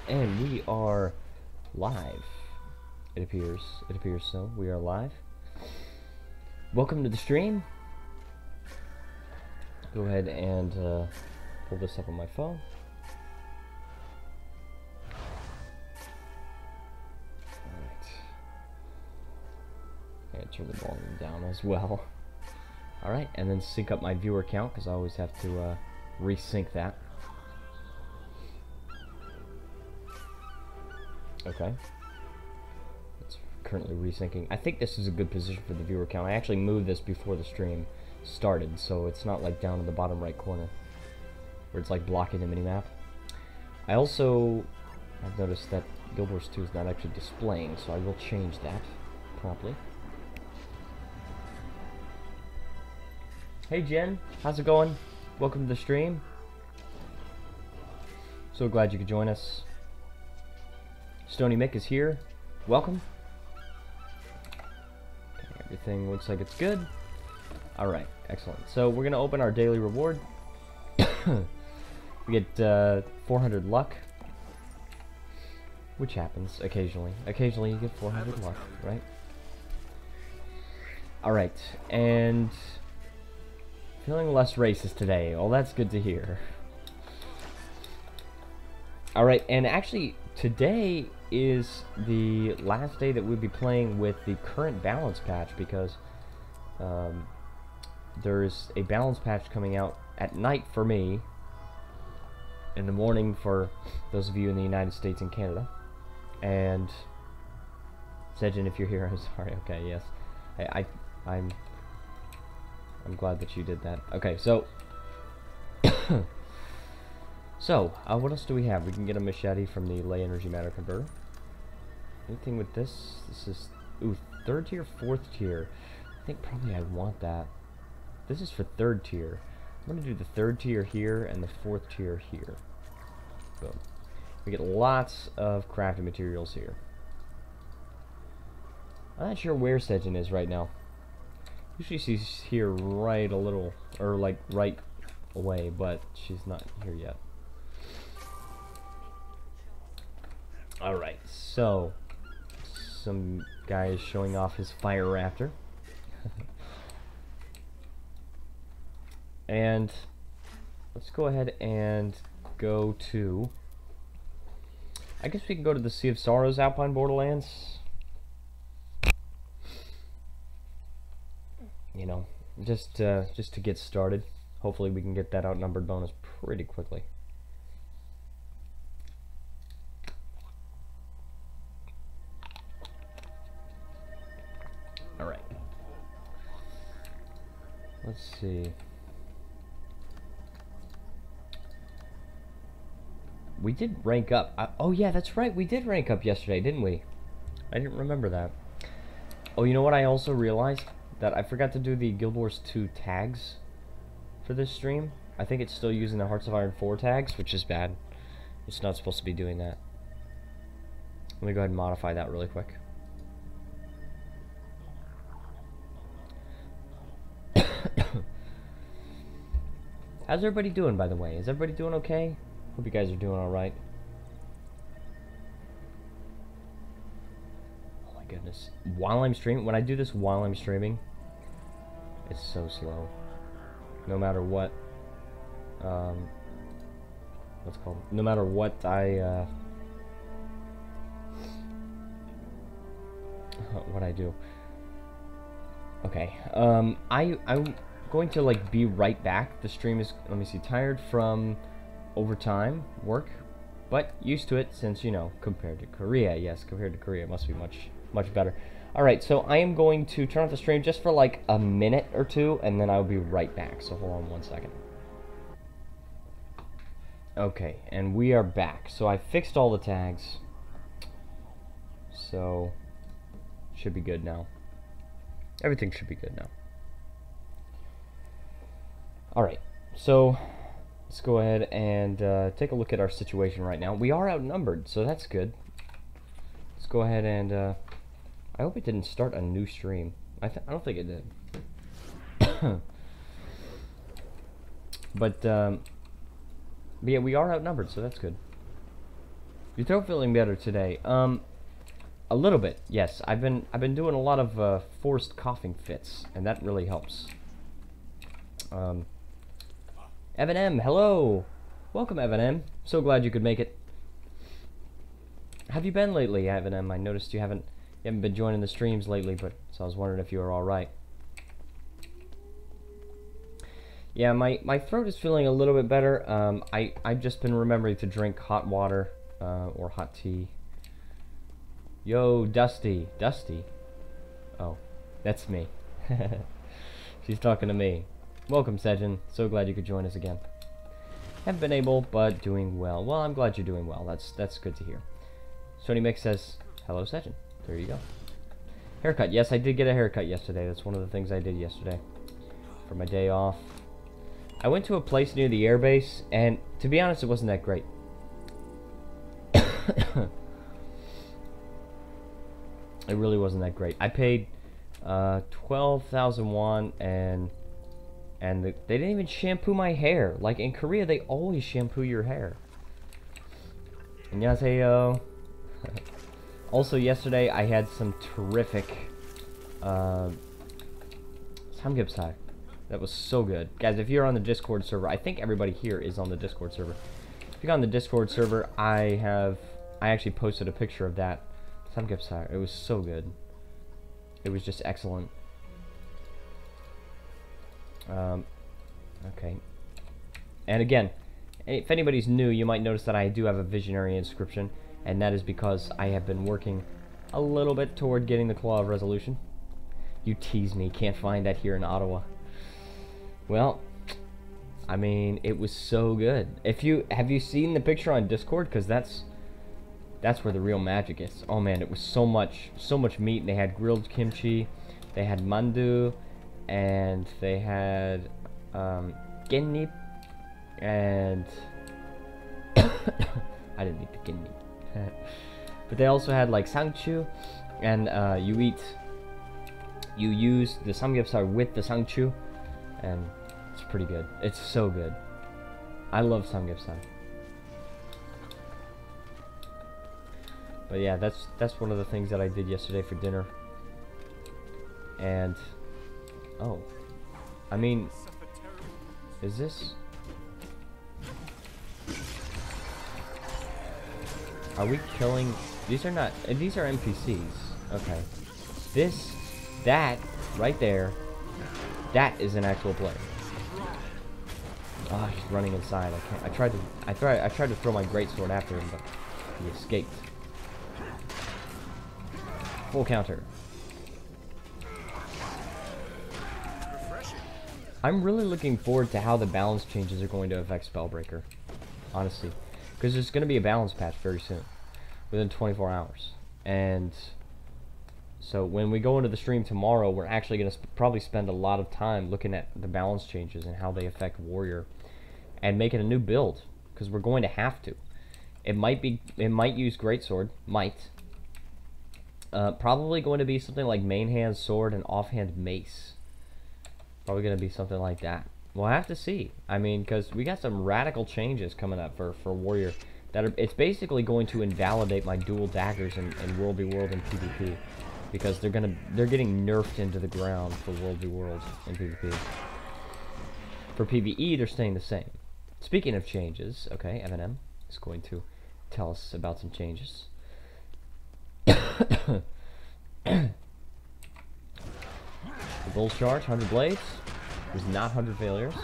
And we are live. It appears so. We are live. Welcome to the stream. Go ahead and pull this up on my phone. Alright. And turn the volume down as well. Alright, and then sync up my viewer count, because I always have to resync that. Okay. It's currently resyncing. I think this is a good position for the viewer count. I actually moved this before the stream started, so it's not like down in the bottom right corner where it's like blocking the minimap. I also have noticed that Guild Wars 2 is not actually displaying, so I will change that promptly. Hey Jen, how's it going? Welcome to the stream. So glad you could join us. Stony Mick is here. Welcome. Okay, everything looks like it's good. Alright, excellent. So we're going to open our daily reward. We get 400 luck. Which happens occasionally. Occasionally you get 400 luck, right? Alright, and feeling less racist today. Well, that's good to hear. Alright, and actually today is the last day that we'll be playing with the current balance patch, because there's a balance patch coming out at night for me, in the morning for those of you in the United States and Canada. And Sejin, if you're here, I'm sorry. Okay, yes, I'm glad that you did that. Okay, so so what else do we have? We can get a machete from the ley energy matter converter. Anything with this? This is, ooh, 3rd tier, 4th tier. I think probably I want that. This is for 3rd tier. I'm going to do the 3rd tier here and the 4th tier here. Boom. We get lots of crafting materials here. I'm not sure where Sejin is right now. Usually she's here right a little, or like right away, but she's not here yet. Alright, so some guy is showing off his fire raptor. And let's go ahead and go to, I guess we can go to the Sea of Sorrows Alpine Borderlands. You know, just to get started. Hopefully we can get that outnumbered bonus pretty quickly. Alright. Let's see. We did rank up. Oh yeah, that's right. We did rank up yesterday, didn't we? I didn't remember that. Oh, you know what I also realized? That I forgot to do the Guild Wars 2 tags for this stream. I think it's still using the Hearts of Iron 4 tags, which is bad. It's not supposed to be doing that. Let me go ahead and modify that really quick. How's everybody doing, by the way? Is everybody doing okay? Hope you guys are doing alright. Oh my goodness. While I'm streaming, when I do this while I'm streaming, it's so slow. No matter what, what's it called? No matter what what I do. Okay, I'm going to like be right back. The stream is, let me see, tired from overtime work, but used to it since, you know, compared to Korea. Yes, compared to Korea, it must be much better. Alright, so I am going to turn off the stream just for like a minute or two, and then I'll be right back. So hold on one second. Okay, and we are back. So I fixed all the tags. So, should be good now. Everything should be good now. Alright, so let's go ahead and take a look at our situation right now. We are outnumbered, so that's good. Let's go ahead and I hope it didn't start a new stream. I don't think it did. But yeah, we are outnumbered, so that's good. Your throat feeling better today? A little bit, yes. I've been doing a lot of forced coughing fits, and that really helps. Evan M, hello! Welcome, Evan M. So glad you could make it. How have you been lately, Evan M? I noticed you haven't been joining the streams lately, but so I was wondering if you were all right. Yeah, my throat is feeling a little bit better. I've just been remembering to drink hot water or hot tea. Yo, Dusty. Dusty? Oh, that's me. She's talking to me. Welcome, Sejin. So glad you could join us again. Haven't been able, but doing well. Well, I'm glad you're doing well. That's good to hear. Sony Mix says, hello, Sejin. There you go. Haircut. Yes, I did get a haircut yesterday. That's one of the things I did yesterday for my day off. I went to a place near the airbase, and to be honest, it wasn't that great. It really wasn't that great. I paid 12,000 won, and they didn't even shampoo my hair. Like in Korea, they always shampoo your hair. Annyeonghaseyo. Also, yesterday I had some terrific samgyeopsal. That was so good, guys. If you're on the Discord server, I think everybody here is on the Discord server. If you're on the Discord server, I actually posted a picture of that samgyeopsal. It was so good. It was just excellent. Okay. And again, if anybody's new, you might notice that I do have a visionary inscription, and that is because I have been working a little bit toward getting the Claw of Resolution. You tease me, can't find that here in Ottawa. Well, I mean, it was so good. Have you seen the picture on Discord? Because that's where the real magic is. Oh man, it was so much meat, and they had grilled kimchi, they had mandu, and they had gendip, and I didn't eat the gendip. But they also had like sangchu, and you use the samgyeopsal with the sangchu, and it's pretty good. It's so good. I love samgyeopsal. But yeah, that's one of the things that I did yesterday for dinner. And oh, I mean, is this? Are we killing? These are not. These are NPCs. Okay. That right there, that is an actual player. Ah, he's running inside. I can't. I tried to throw my greatsword after him, but he escaped. Full counter. I'm really looking forward to how the balance changes are going to affect Spellbreaker, honestly, because there's going to be a balance patch very soon, within 24 hours. And so when we go into the stream tomorrow, we're actually going to probably spend a lot of time looking at the balance changes and how they affect Warrior, and making a new build, because we're going to have to. It might use Greatsword, probably going to be something like main hand sword and offhand mace. Probably going to be something like that. We'll have to see. I mean, because we got some radical changes coming up for Warrior. It's basically going to invalidate my dual daggers in World v World and PvP, because they're getting nerfed into the ground for World v World and PvP. For PvE, they're staying the same. Speaking of changes, okay, M&M is going to tell us about some changes. The Bull's Charge, 100 blades. There's not 100 failures.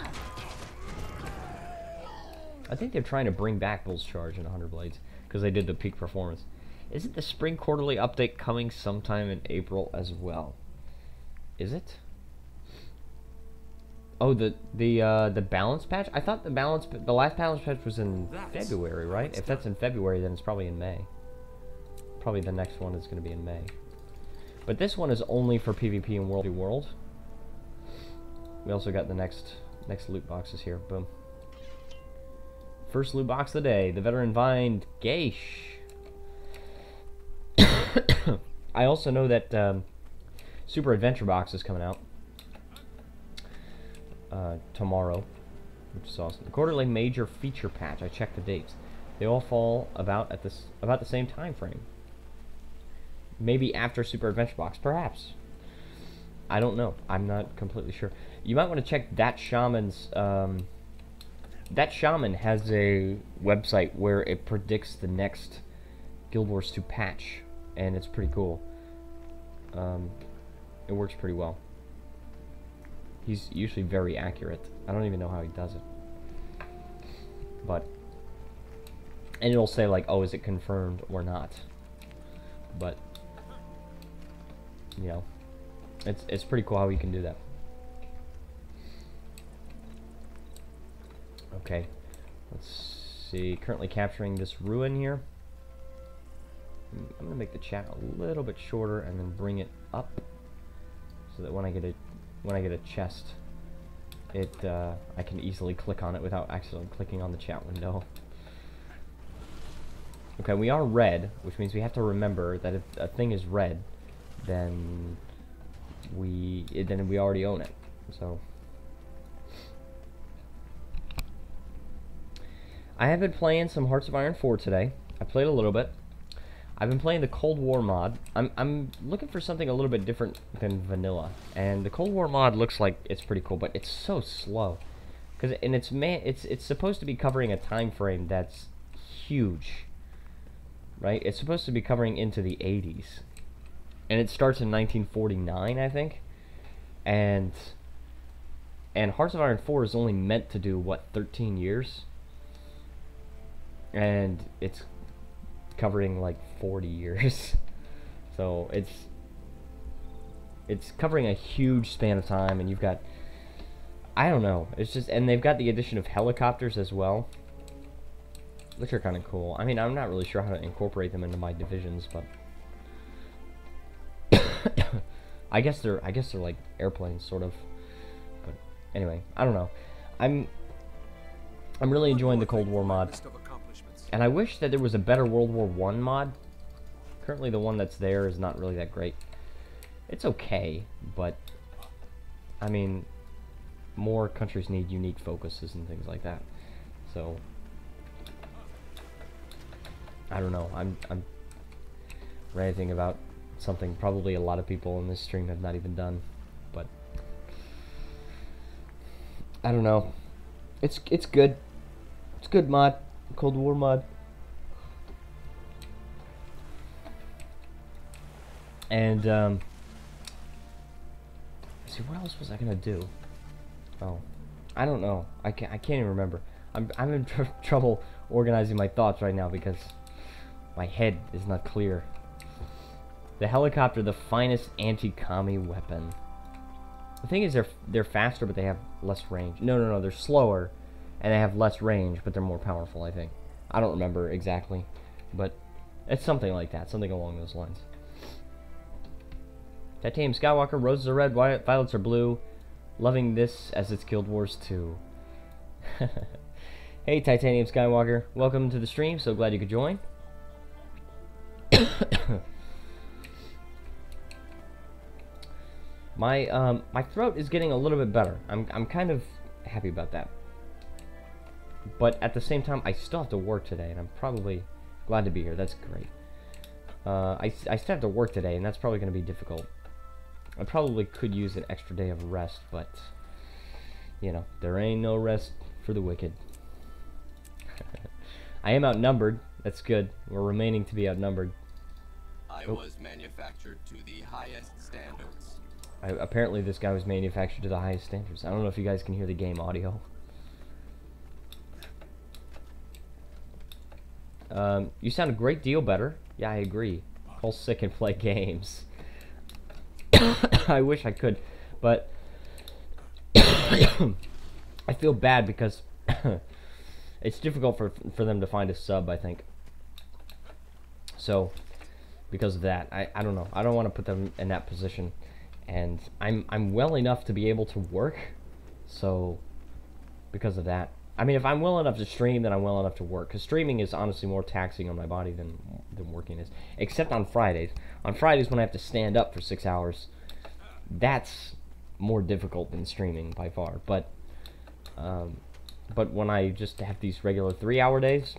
I think they're trying to bring back Bull's Charge and 100 blades, because they did the peak performance. Isn't the spring quarterly update coming sometime in April as well? Is it? Oh, the balance patch? I thought the last balance patch was in February, right? If that's in February, then it's probably in May. Probably the next one is going to be in May. But this one is only for PvP and World v World. We also got the next loot boxes here. Boom. First loot box of the day. The Veteran Vine Geish. I also know that Super Adventure Box is coming out tomorrow, which is awesome. The quarterly major feature patch. I checked the dates. They all fall about the same time frame. Maybe after Super Adventure Box, perhaps. I don't know. I'm not completely sure. You might want to check that shaman's. That shaman has a website where it predicts the next Guild Wars 2 patch, and it's pretty cool. It works pretty well. He's usually very accurate. I don't even know how he does it. But, and it'll say like, oh, is it confirmed or not? But, you know, it's pretty cool how you can do that. Okay, let's see. Currently capturing this ruin here. I'm gonna make the chat a little bit shorter and then bring it up so that when I get a chest, I can easily click on it without accidentally clicking on the chat window. Okay, we are red, which means we have to remember that if a thing is red, then we already own it. So I have been playing some Hearts of Iron 4 today. I played a little bit. I've been playing the Cold War mod. I'm looking for something a little bit different than vanilla, and the Cold War mod looks like it's pretty cool, but it's so slow. It's supposed to be covering a time frame that's huge, right? It's supposed to be covering into the 80s, and it starts in 1949, I think. And Hearts of Iron 4 is only meant to do what, 13 years, and it's covering like 40 years. So it's covering a huge span of time, and you've got, I don't know, it's just, and they've got the addition of helicopters as well, which are kind of cool. I mean, I'm not really sure how to incorporate them into my divisions, but I guess they're like airplanes, sort of. But anyway, I don't know. I'm really enjoying the Cold War mod. And I wish that there was a better World War I mod. Currently the one that's there is not really that great. It's okay, but I mean, more countries need unique focuses and things like that. So I don't know. I'm ranting about something probably a lot of people in this stream have not even done, but I don't know. It's good. It's good mod. Cold War mod. And see, what else was I gonna do? Oh, I don't know. I can't even remember. I'm in trouble organizing my thoughts right now because my head is not clear. The helicopter, the finest anti-commie weapon. The thing is, they're faster, but they have less range. No, they're slower, and they have less range, but they're more powerful, I think. I don't remember exactly, but it's something like that, something along those lines. Titanium Skywalker, roses are red, violets are blue. Loving this as it's Guild Wars 2. Hey, Titanium Skywalker, welcome to the stream. So glad you could join. My throat is getting a little bit better. I'm kind of happy about that. But at the same time, I still have to work today, and I'm probably glad to be here. That's great. I still have to work today, and that's probably going to be difficult. I probably could use an extra day of rest, but you know, there ain't no rest for the wicked. I am outnumbered. That's good. We're remaining to be outnumbered. I was manufactured to the highest standards. Apparently this guy was manufactured to the highest standards. I don't know if you guys can hear the game audio. You sound a great deal better. Yeah, I agree. Call sick and play games. I wish I could, but I feel bad because it's difficult for them to find a sub, I think. So because of that, I don't know. I don't want to put them in that position, and I'm well enough to be able to work. So because of that, I mean, if I'm well enough to stream, then I'm well enough to work. Because streaming is honestly more taxing on my body than working is. Except on Fridays. On Fridays when I have to stand up for 6 hours, that's more difficult than streaming by far. But when I just have these regular 3-hour days,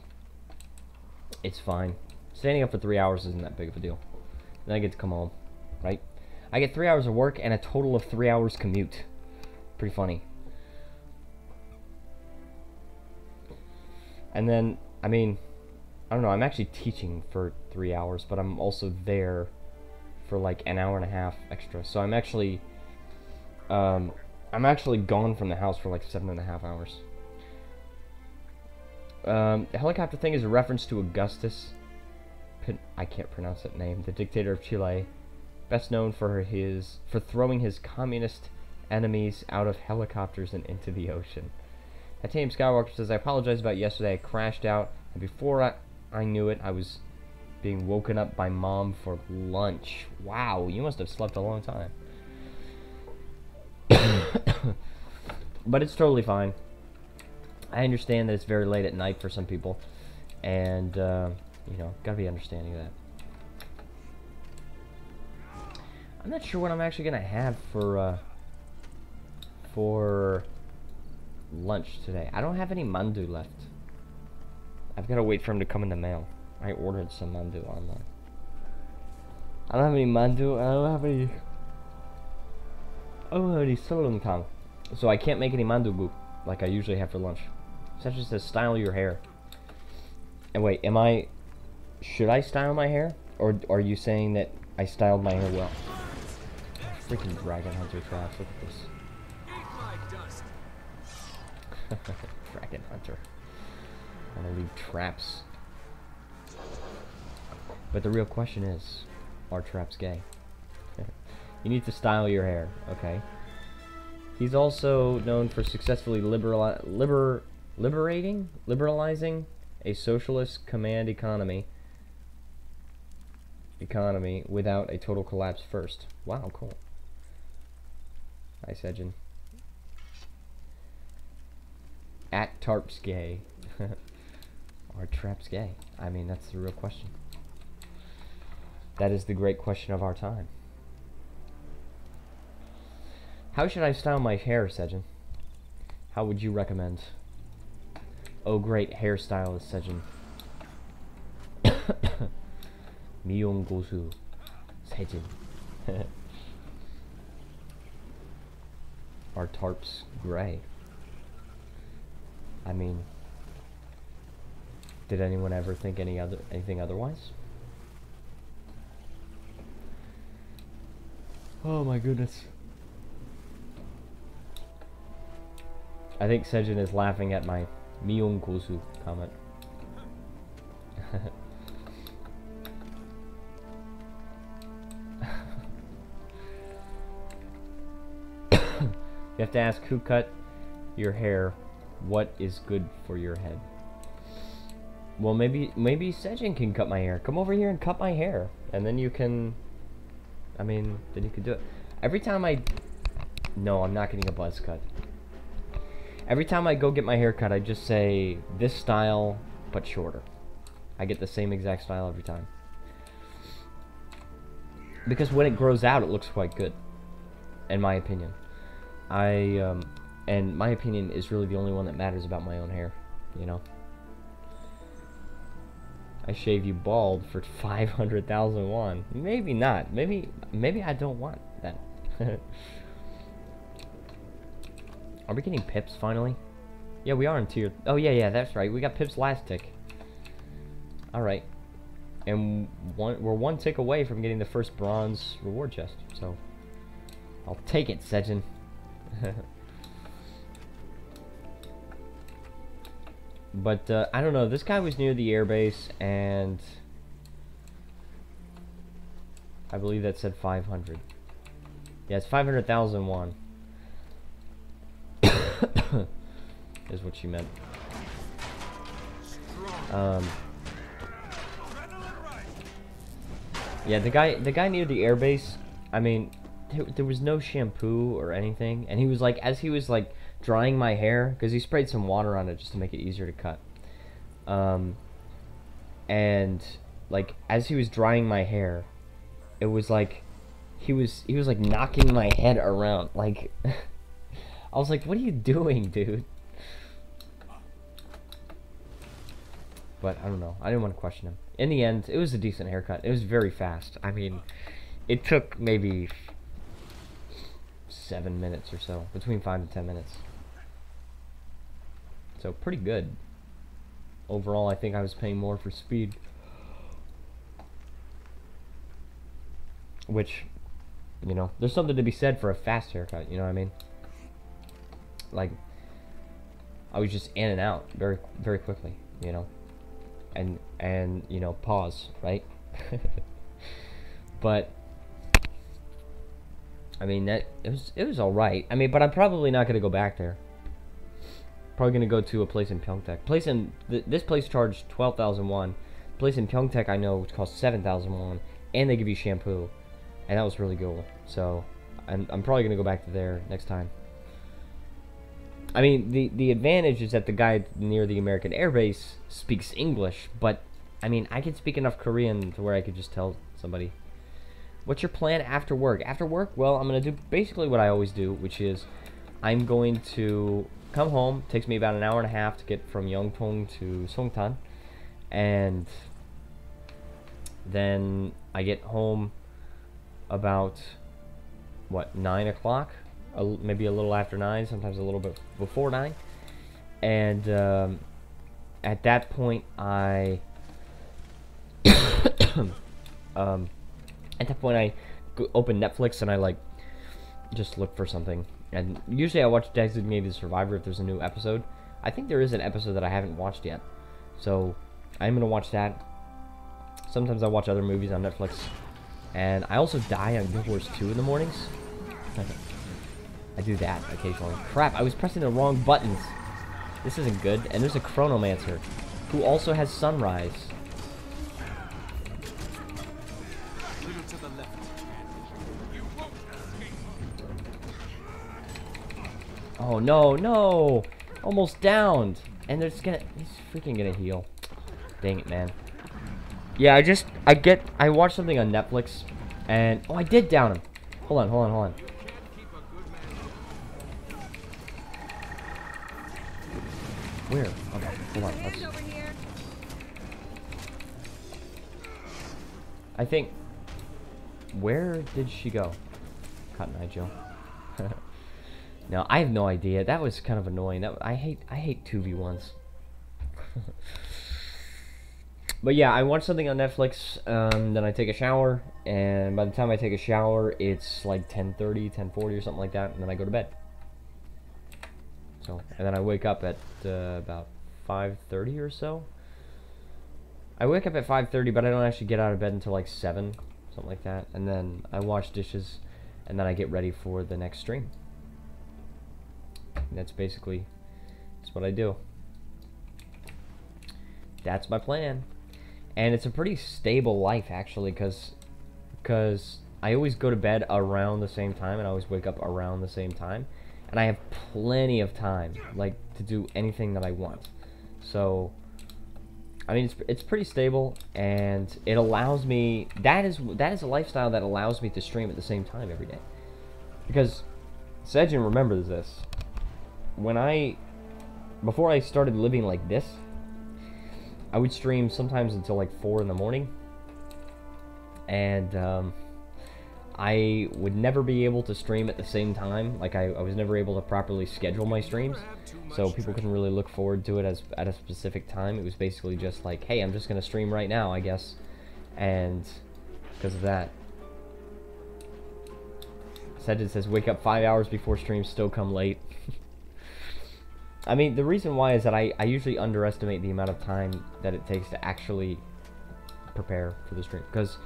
It's fine. Standing up for 3 hours isn't that big of a deal. Then I get to come home, right? I get 3 hours of work and a total of 3 hours commute. Pretty funny. And then, I mean, I don't know, I'm actually teaching for 3 hours, but I'm also there for like an hour and a half extra. So I'm actually gone from the house for like 7.5 hours. The helicopter thing is a reference to Augustus. I can't pronounce that name. The dictator of Chile, best known for throwing his communist enemies out of helicopters and into the ocean. Titanium Skywalker says, I apologize about yesterday. I crashed out, and before I knew it, I was being woken up by Mom for lunch. Wow, you must have slept a long time. But it's totally fine. I understand that it's very late at night for some people, and you know, gotta be understanding of that. I'm not sure what I'm actually gonna have for lunch today. I don't have any mandu left. I've got to wait for him to come in the mail. I ordered some mandu online. I don't have any mandu. I don't have any solomtang. So I can't make any mandu boop like I usually have for lunch. Such as to style your hair. And wait, should I style my hair? Or are you saying that I styled my hair well? Freaking Dragon Hunter traps, look at this. Dragon Hunter. I want to leave traps. But the real question is, are traps gay? You need to style your hair, okay? He's also known for successfully liberalizing a socialist command economy without a total collapse first. Wow, cool. Nice, Edgin. At Tarp's gay. Are traps gay? I mean, that's the real question. That is the great question of our time. How should I style my hair, Sejin? How would you recommend? Oh, great hairstylist, Sejin. Miyong Gosu. Sejin. Are tarps gray? I mean, did anyone ever think anything otherwise? Oh my goodness. I think Sejin is laughing at my Miyong Gosu comment. You have to ask who cut your hair, what is good for your head. Well, maybe Sejin can cut my hair. Come over here and cut my hair, and then you can. I mean, then you can do it. Every time no, I'm not getting a buzz cut. Every time I go get my hair cut, I just say this style, but shorter. I get the same exact style every time. Because when it grows out, it looks quite good, in my opinion. And my opinion is really the only one that matters about my own hair, you know? I shave you bald for 500,000 won. Maybe not. Maybe I don't want that. Are we getting pips finally? Yeah, we are in tier. Oh yeah, that's right. We got pips last tick. All right, and we're one tick away from getting the first bronze reward chest. So I'll take it, Sejin. But I don't know. This guy was near the airbase, and I believe that said 500. Yeah, it's 500,000 won. Is what she meant. Yeah, the guy near the airbase. I mean, there was no shampoo or anything, and he was like, as he was like drying my hair, because he sprayed some water on it just to make it easier to cut. And like as he was drying my hair, it was like he was like knocking my head around. Like I was like, "What are you doing, dude?" But I don't know. I didn't want to question him. In the end, it was a decent haircut. It was very fast. I mean, it took maybe 7 minutes or so, between 5 to 10 minutes. So pretty good. Overall, I think I was paying more for speed. Which, you know, there's something to be said for a fast haircut, you know what I mean? Like, I was just in and out very, very quickly, you know? And you know, pause, right? But I mean, it was all right. I mean, but I'm probably not gonna go back there. Probably gonna go to a place in Pyeongtaek. This place charged 12,000 won. Place in Pyeongtaek I know which costs 7,000 won, and they give you shampoo, and that was really cool. So I'm probably gonna go back to there next time. I mean, the advantage is that the guy near the American Air Base speaks English, but I mean, I can speak enough Korean to where I could just tell somebody. What's your plan after work? After work, well, I'm going to do basically what I always do, which is I'm going to come home. It takes me about an hour and a half to get from Yeongpyeong to Songtan, and then I get home about, what, 9 o'clock? Maybe a little after 9, sometimes a little bit before 9, and at that point I open Netflix and I like just look for something, and usually I watch Designated Survivor if there's a new episode. I think there is an episode that I haven't watched yet, so I'm gonna watch that. Sometimes I watch other movies on Netflix, and I also die on Guild Wars 2 in the mornings. I do that occasionally. Crap, I was pressing the wrong buttons. This isn't good. And there's a Chronomancer who also has Sunrise. Oh no, no! Almost downed. And he's freaking gonna heal. Dang it, man. Yeah, I watched something on Netflix, and oh, I did down him. Hold on. Where? Okay, hold on. I think. Where did she go? Cotton Eye Joe. No, I have no idea. That was kind of annoying. I hate 2v1s. But yeah, I watch something on Netflix, then I take a shower, and by the time I take a shower, it's like 10:30, 10:40 or something like that, and then I go to bed. So, and then I wake up at about 5:30 or so. I wake up at 5:30, but I don't actually get out of bed until like 7, something like that, and then I wash dishes, and then I get ready for the next stream. And that's what I do. That's my plan. And it's a pretty stable life, actually, because I always go to bed around the same time, and I always wake up around the same time, and I have plenty of time, like, to do anything that I want. So, I mean, it's pretty stable, and it allows me. That is a lifestyle that allows me to stream at the same time every day. Because Sejin remembers this. Before I started living like this, I would stream sometimes until like 4 in the morning, and I would never be able to stream at the same time. Like I was never able to properly schedule my streams, so people couldn't really look forward to it at a specific time. It was basically just like, hey, I'm just gonna stream right now, I guess, and because of that. Sedged says, wake up 5 hours before streams, still come late. I mean, the reason why is that I usually underestimate the amount of time that it takes to actually prepare for the stream. Because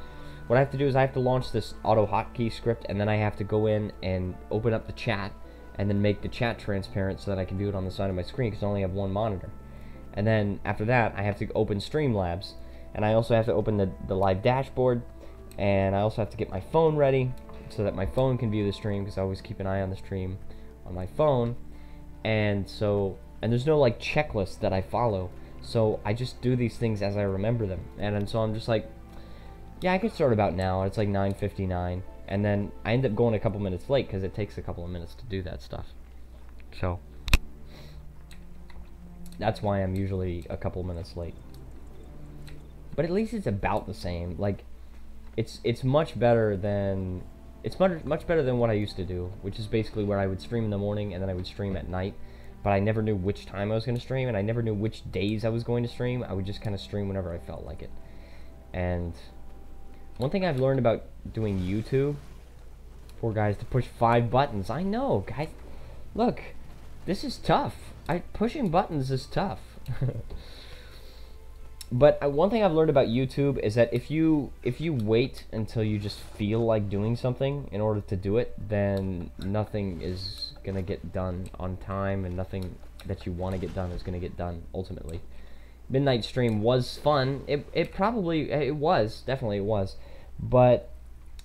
what I have to do is I have to launch this auto hotkey script, and then I have to go in and open up the chat, and then make the chat transparent so that I can view it on the side of my screen, because I only have one monitor. And then after that, I have to open Streamlabs, and I also have to open the live dashboard, and I also have to get my phone ready so that my phone can view the stream, because I always keep an eye on the stream on my phone. And there's no like checklist that I follow, so I just do these things as I remember them. And so I'm just like, yeah, I could start about now. It's like 9:59, and then I end up going a couple minutes late because it takes a couple of minutes to do that stuff. So that's why I'm usually a couple minutes late. but at least it's about the same. Like, it's much better than much better than what I used to do, which is basically where I would stream in the morning and then I would stream at night. But I never knew which time I was going to stream, and I never knew which days I was going to stream. I would just kind of stream whenever I felt like it. And one thing I've learned about doing YouTube, poor guys, to push 5 buttons. I know, guys. Look, this is tough. Pushing buttons is tough. But one thing I've learned about YouTube is that if you wait until you just feel like doing something in order to do it, then nothing is gonna get done on time, and nothing that you want to get done is gonna get done ultimately. Midnight stream was fun. It was, definitely it was, but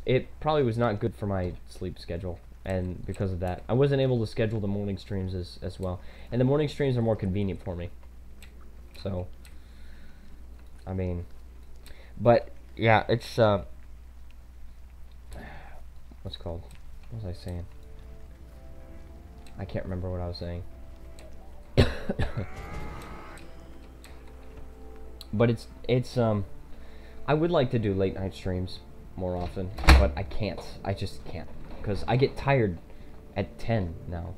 it probably was not good for my sleep schedule, and because of that, I wasn't able to schedule the morning streams as well. And the morning streams are more convenient for me. So, I mean, but yeah, it's what's it called? What was I saying? I can't remember what I was saying. But it's I would like to do late night streams more often, but I can't. I just can't, because I get tired at 10 now.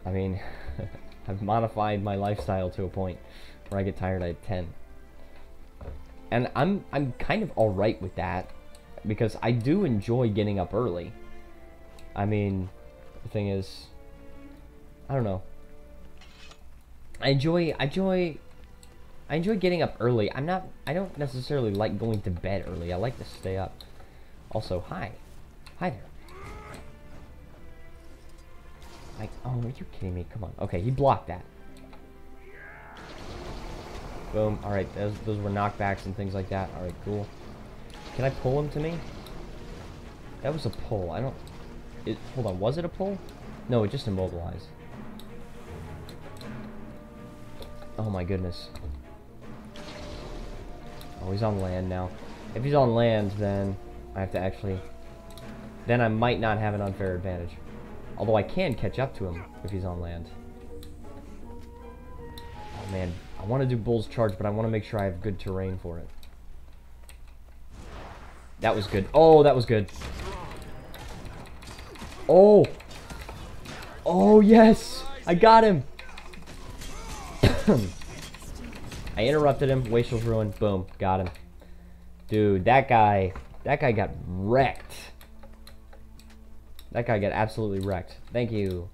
I mean, I've modified my lifestyle to a point where I get tired at 10. And I'm kind of alright with that, because I do enjoy getting up early. I mean, the thing is, I don't know. I enjoy getting up early. I don't necessarily like going to bed early. I like to stay up. Also, hi there. Like, oh, are you kidding me? Come on. Okay, he blocked that. Boom. Alright, those were knockbacks and things like that. Alright, cool. Can I pull him to me? That was a pull. Hold on, was it a pull? No, it just immobilized. Oh my goodness. Oh, he's on land now. If he's on land, then I have to actually... Then I might not have an unfair advantage. Although I can catch up to him if he's on land. Oh man, I want to do Bull's Charge, but I want to make sure I have good terrain for it. That was good. Oh, that was good. Oh! Oh, yes! I got him! I interrupted him. Wastrel's ruined. Boom. Got him. Dude, that guy got wrecked. That guy got absolutely wrecked. Thank you.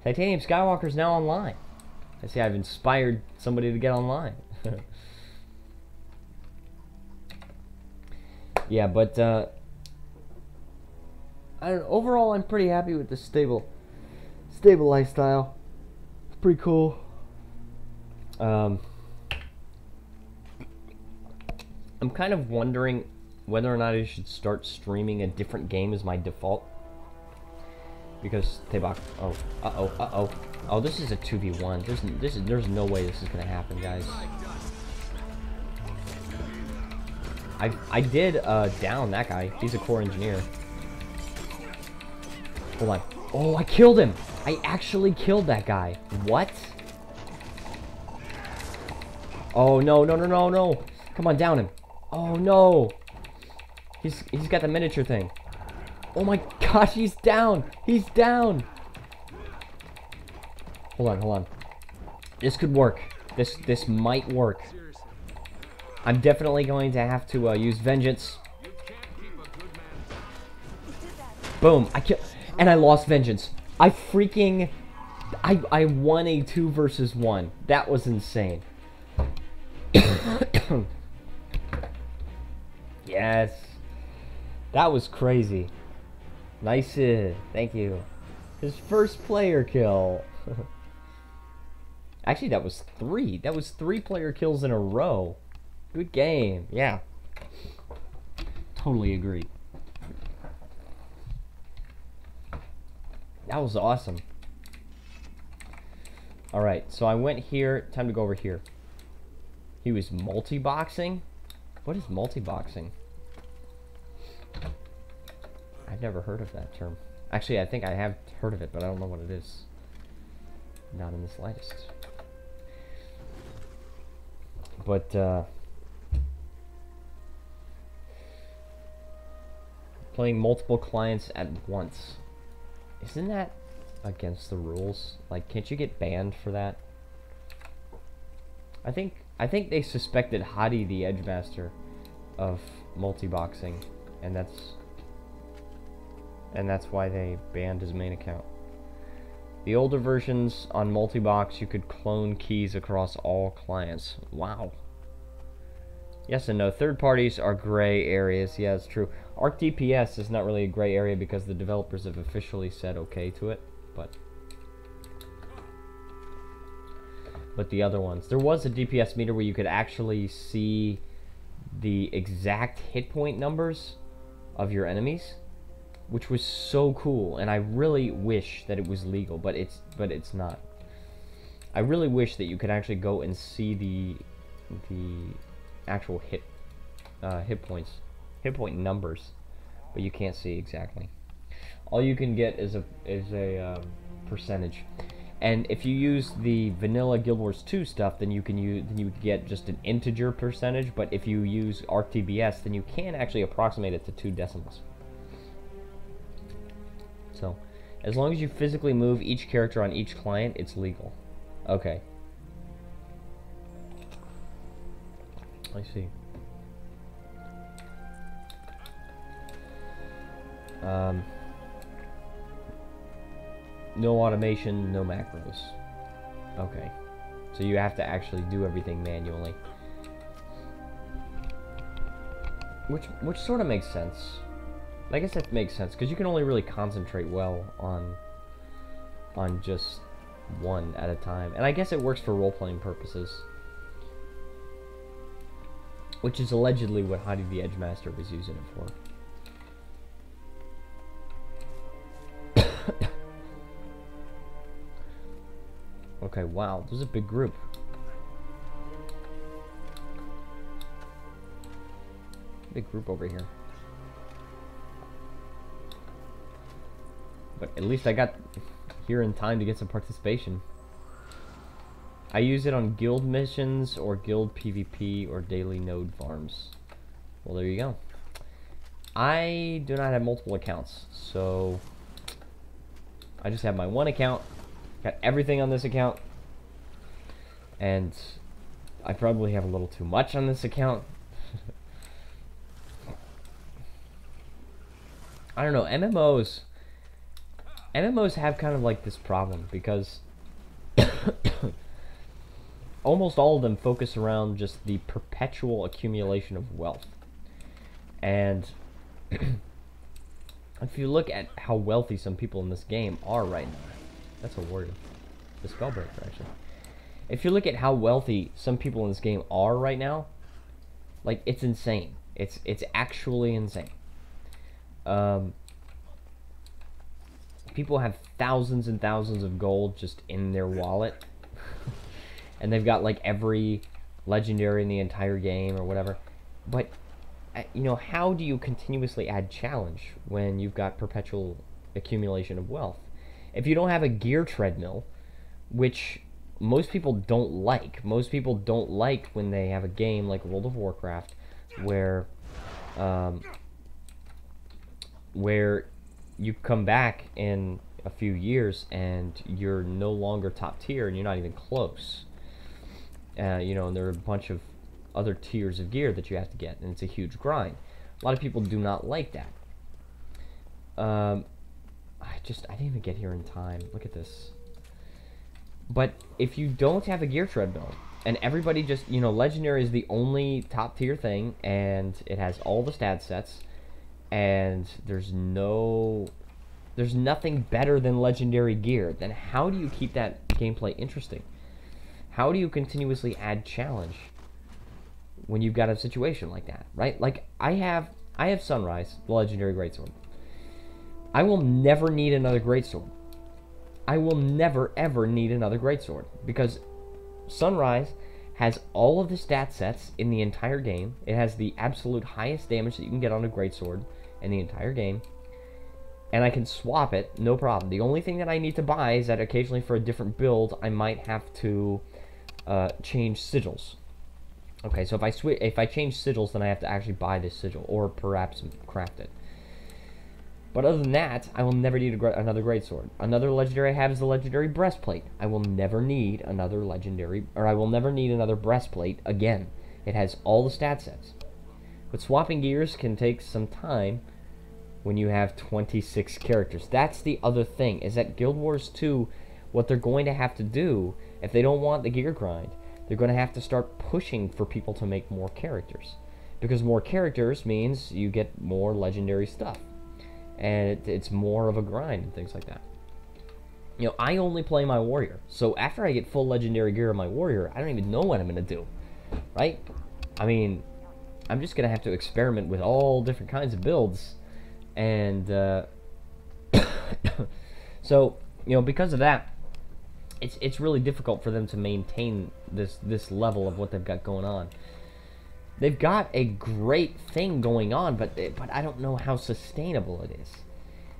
Titanium Skywalker's now online. I see I've inspired somebody to get online. Yeah, but overall I'm pretty happy with the stable lifestyle. It's pretty cool. I'm kind of wondering whether or not I should start streaming a different game as my default. Because Tebak, oh, this is a 2v1. There's no way this is gonna happen, guys. I did down that guy. He's a core engineer. Hold on. Oh, I killed him. I actually killed that guy. What? Oh no. Come on, down him. Oh no. He's got the miniature thing. Oh my gosh, he's down. He's down. Hold on. This could work. This might work. I'm definitely going to have to use vengeance. Boom. And I lost vengeance. I won a 2 versus 1. That was insane. Yes. That was crazy. Nice. Thank you. His first player kill. Actually, that was 3. That was 3 player kills in a row. Good game. Yeah. Totally agree. That was awesome. Alright, so I went here. Time to go over here. He was multi-boxing? What is multi-boxing? I've never heard of that term. Actually, I think I have heard of it, but I don't know what it is. Not in the slightest. But playing multiple clients at once, isn't that against the rules? Like, can't you get banned for that? I think they suspected Hadi the Edgemaster of multi-boxing, and that's why they banned his main account. The older versions on multi-box, you could clone keys across all clients. Wow. Yes and no. Third parties are gray areas. Yeah, it's true. Arc DPS is not really a gray area because the developers have officially said okay to it, but the other ones, there was a DPS meter where you could actually see the exact hit point numbers of your enemies, which was so cool, and I really wish that it was legal, but it's not. I really wish that you could actually go and see the actual hit point numbers, but you can't see exactly. All you can get is a percentage. And if you use the vanilla Guild Wars 2 stuff, then you get just an integer percentage. But if you use ArcDBS, then you can actually approximate it to 2 decimals. So, as long as you physically move each character on each client, it's legal. Okay. I see. No automation, no macros. Okay. So you have to actually do everything manually. Which sort of makes sense. I guess that makes sense, because you can only really concentrate well on just one at a time. And I guess it works for role-playing purposes. Which is allegedly what Hadi the Edgemaster was using it for. Okay, wow, there's a big group. Big group over here. But at least I got here in time to get some participation. I use it on guild missions or guild PvP or daily node farms. Well, there you go. I do not have multiple accounts, so I just have my one account. Got everything on this account, and I probably have a little too much on this account. I don't know, MMOs have kind of like this problem, because almost all of them focus around just the perpetual accumulation of wealth. And if you look at how wealthy some people in this game are right now, that's a word. The Spellbreaker, actually. If you look at how wealthy some people in this game are right now, like, it's insane. It's actually insane. People have thousands and thousands of gold just in their wallet. And they've got, like, every legendary in the entire game or whatever. But, you know, how do you continuously add challenge when you've got perpetual accumulation of wealth? If you don't have a gear treadmill, which most people don't like when they have a game like World of Warcraft, where you come back in a few years and you're no longer top tier and you're not even close. You know, and there are a bunch of other tiers of gear that you have to get, and it's a huge grind. A lot of people do not like that. I didn't even get here in time. Look at this. But if you don't have a gear treadmill, and everybody just, you know, Legendary is the only top tier thing, and it has all the stat sets, and there's nothing better than Legendary gear, then how do you keep that gameplay interesting? How do you continuously add challenge when you've got a situation like that, right? Like, I have Sunrise, the Legendary Greatsword. I will never need another Greatsword. I will never, ever need another Greatsword, because Sunrise has all of the stat sets in the entire game. It has the absolute highest damage that you can get on a Greatsword in the entire game. And I can swap it, no problem. The only thing that I need to buy is that occasionally for a different build, I might have to change sigils. Okay, so if I change sigils, then I have to actually buy this sigil, or perhaps craft it. But other than that, I will never need another greatsword. Another legendary I have is the legendary breastplate. I will never need another legendary, or I will never need another breastplate again. It has all the stat sets. But swapping gears can take some time when you have 26 characters. That's the other thing, is that Guild Wars 2, what they're going to have to do, if they don't want the gear grind, they're going to have to start pushing for people to make more characters. Because more characters means you get more legendary stuff. And it's more of a grind and things like that. You know, I only play my warrior. So after I get full legendary gear on my warrior, I don't even know what I'm going to do. Right? I mean, I'm just going to have to experiment with all different kinds of builds. And, so, you know, because of that, it's really difficult for them to maintain this level of what they've got going on. They've got a great thing going on, but I don't know how sustainable it is.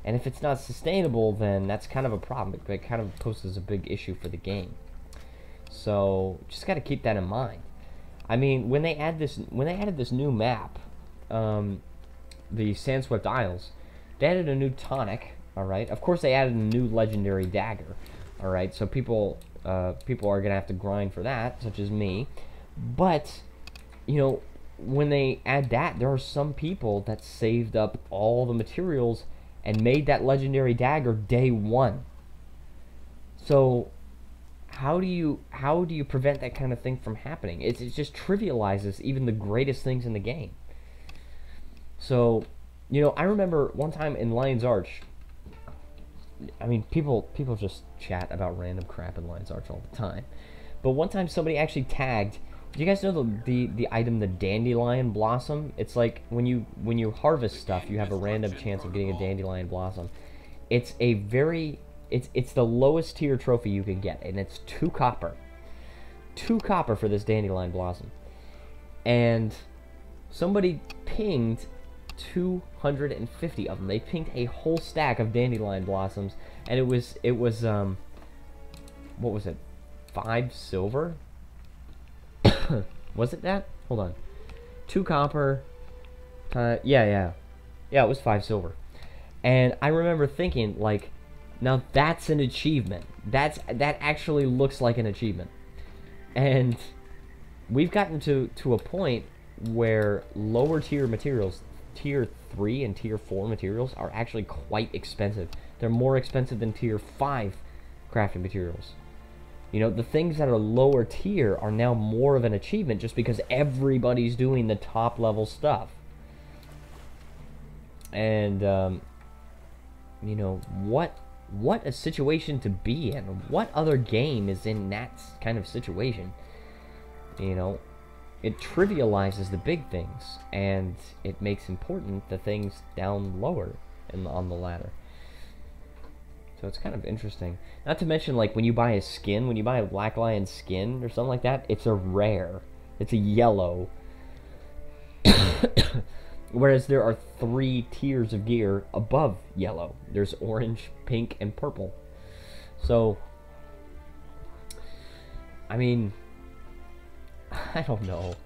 And if it's not sustainable, then that's kind of a problem. It kind of poses a big issue for the game. So just got to keep that in mind. I mean, when they added this new map, the Sandswept Isles, they added a new tonic. All right. Of course, they added a new legendary dagger. All right. So people are gonna have to grind for that, such as me. But you know, when they add that, there are some people that saved up all the materials and made that legendary dagger day one. So how do you prevent that kind of thing from happening? It just trivializes even the greatest things in the game. So, you know, I remember one time in Lion's Arch, I mean, people just chat about random crap in Lion's Arch all the time. But one time somebody actually tagged, do you guys know the item, the Dandelion Blossom? It's like when you harvest stuff, you have a random chance of getting a Dandelion Blossom. It's a very it's the lowest tier trophy you can get, and it's 2 copper. 2 copper for this Dandelion Blossom. And somebody pinged 250 of them. They pinged a whole stack of Dandelion Blossoms, and it was what was it? 5 silver? Was it that? Hold on. 2 copper. Yeah, it was 5 silver. And I remember thinking, like, now that's an achievement. That actually looks like an achievement. And we've gotten to a point where lower tier materials, tier 3 and tier 4 materials, are actually quite expensive. They're more expensive than tier 5 crafting materials. You know, the things that are lower tier are now more of an achievement just because everybody's doing the top level stuff. And, you know, what a situation to be in. What other game is in that kind of situation? You know, it trivializes the big things, and it makes important the things down lower on the ladder. So it's kind of interesting. Not to mention, like, when you buy a skin, when you buy a Black Lion skin or something like that, it's a rare. It's a yellow. Whereas there are 3 tiers of gear above yellow. There's orange, pink, and purple. So, I mean, I don't know.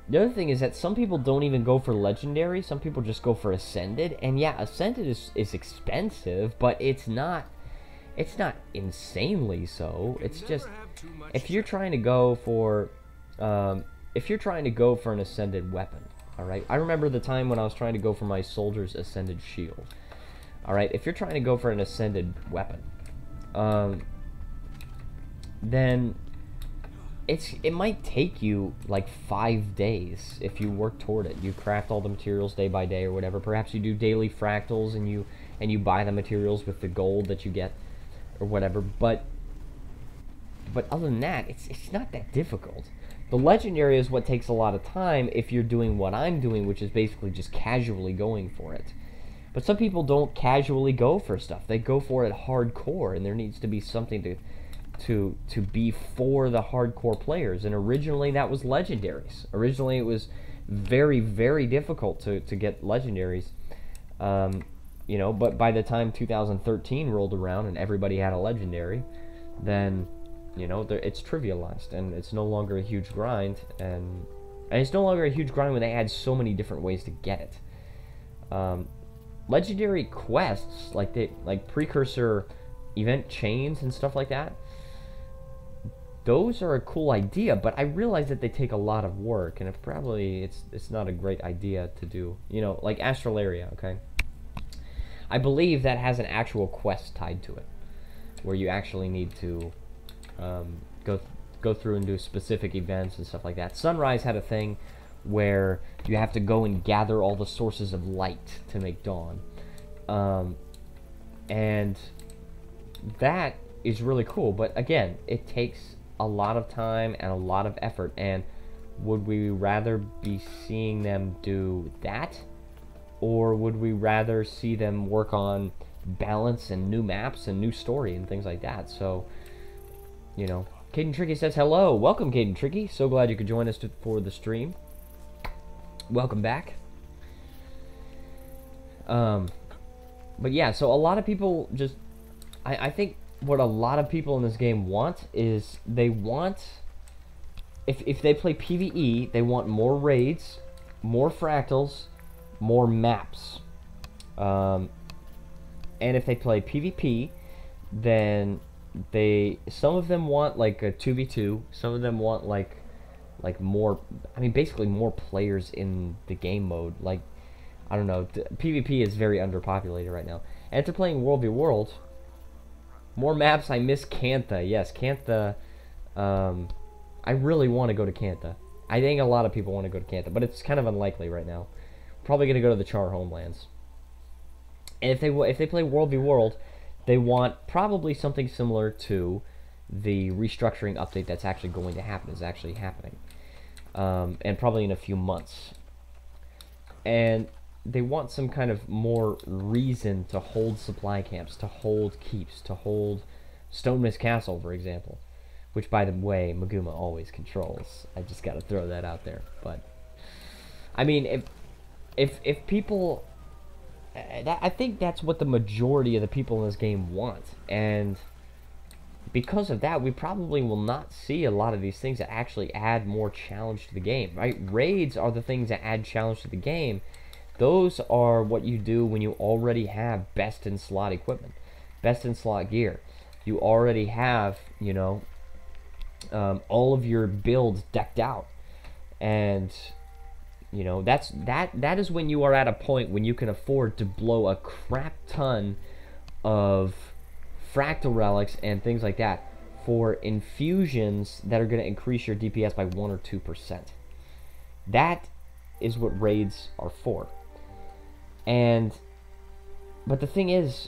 The other thing is that some people don't even go for legendary. Some people just go for ascended. And yeah, ascended is expensive, but it's not insanely so. It's just, if you're trying to go for an ascended weapon, all right? I remember the time when I was trying to go for my soldier's ascended shield. All right, if you're trying to go for an ascended weapon, then it might take you like 5 days if you work toward it. You craft all the materials day by day or whatever. Perhaps you do daily fractals and you buy the materials with the gold that you get or whatever. But other than that, it's not that difficult. The legendary is what takes a lot of time if you're doing what I'm doing, which is basically just casually going for it. But some people don't casually go for stuff. They go for it hardcore, and there needs to be something to be for the hardcore players. And originally that was legendaries. Originally it was very, very difficult to get legendaries. You know, but by the time 2013 rolled around and everybody had a legendary, then You know, it's trivialized, and it's no longer a huge grind, and it's no longer a huge grind when they add so many different ways to get it. Legendary quests, like precursor event chains and stuff like that, those are a cool idea, but I realize that they take a lot of work, and it's not a great idea to do. You know, like Astralaria, okay? I believe that has an actual quest tied to it, where you actually need to go through and do specific events and stuff like that. Sunrise had a thing where you have to go and gather all the sources of light to make dawn, and that is really cool. But again, it takes a lot of time and a lot of effort, and would we rather be seeing them do that, or would we rather see them work on balance and new maps and new story and things like that? So, you know, Caden Tricky says hello. Welcome, Caden Tricky. So glad you could join us for the stream. Welcome back. But yeah, so a lot of people just, I think what a lot of people in this game want is they want, if they play PvE, they want more raids, more fractals, more maps. And if they play PvP, then some of them want like a 2v2, some of them want like more, I mean basically more players in the game mode. Like, I don't know, PvP is very underpopulated right now. And if they're playing World v World, more maps. I miss Cantha. Yes, Cantha. I really want to go to Cantha. I think a lot of people want to go to Cantha, but it's kind of unlikely right now. Probably going to go to the Char Homelands. And if they play World v World, they want probably something similar to the restructuring update that's actually going to happen. Is actually happening, and probably in a few months. And they want some kind of more reason to hold supply camps, to hold keeps, to hold Stone Mist Castle, for example, which, by the way, Maguma always controls. I just got to throw that out there. But I mean, if people, I think that's what the majority of the people in this game want, and because of that, we probably will not see a lot of these things that actually add more challenge to the game, right? Raids are the things that add challenge to the game. Those are what you do when you already have best-in-slot equipment, best-in-slot gear. You already have, you know, all of your builds decked out. And, you know, that is when you are at a point when you can afford to blow a crap ton of fractal relics and things like that for infusions that are going to increase your DPS by 1 or 2%. That is what raids are for. But the thing is,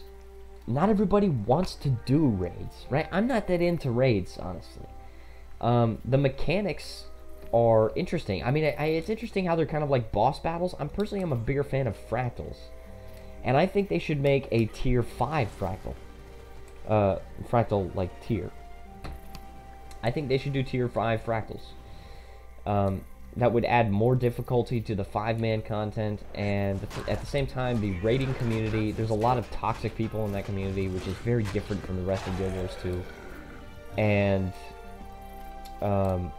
not everybody wants to do raids, right? I'm not that into raids, honestly. The mechanics are interesting. I mean, it's interesting how they're kind of like boss battles. I'm a bigger fan of fractals. And I think they should make a tier 5 fractal. Fractal, like, tier. I think they should do tier 5 fractals. That would add more difficulty to the 5-man content, and at the same time, the raiding community, there's a lot of toxic people in that community, which is very different from the rest of Guild Wars 2. And, I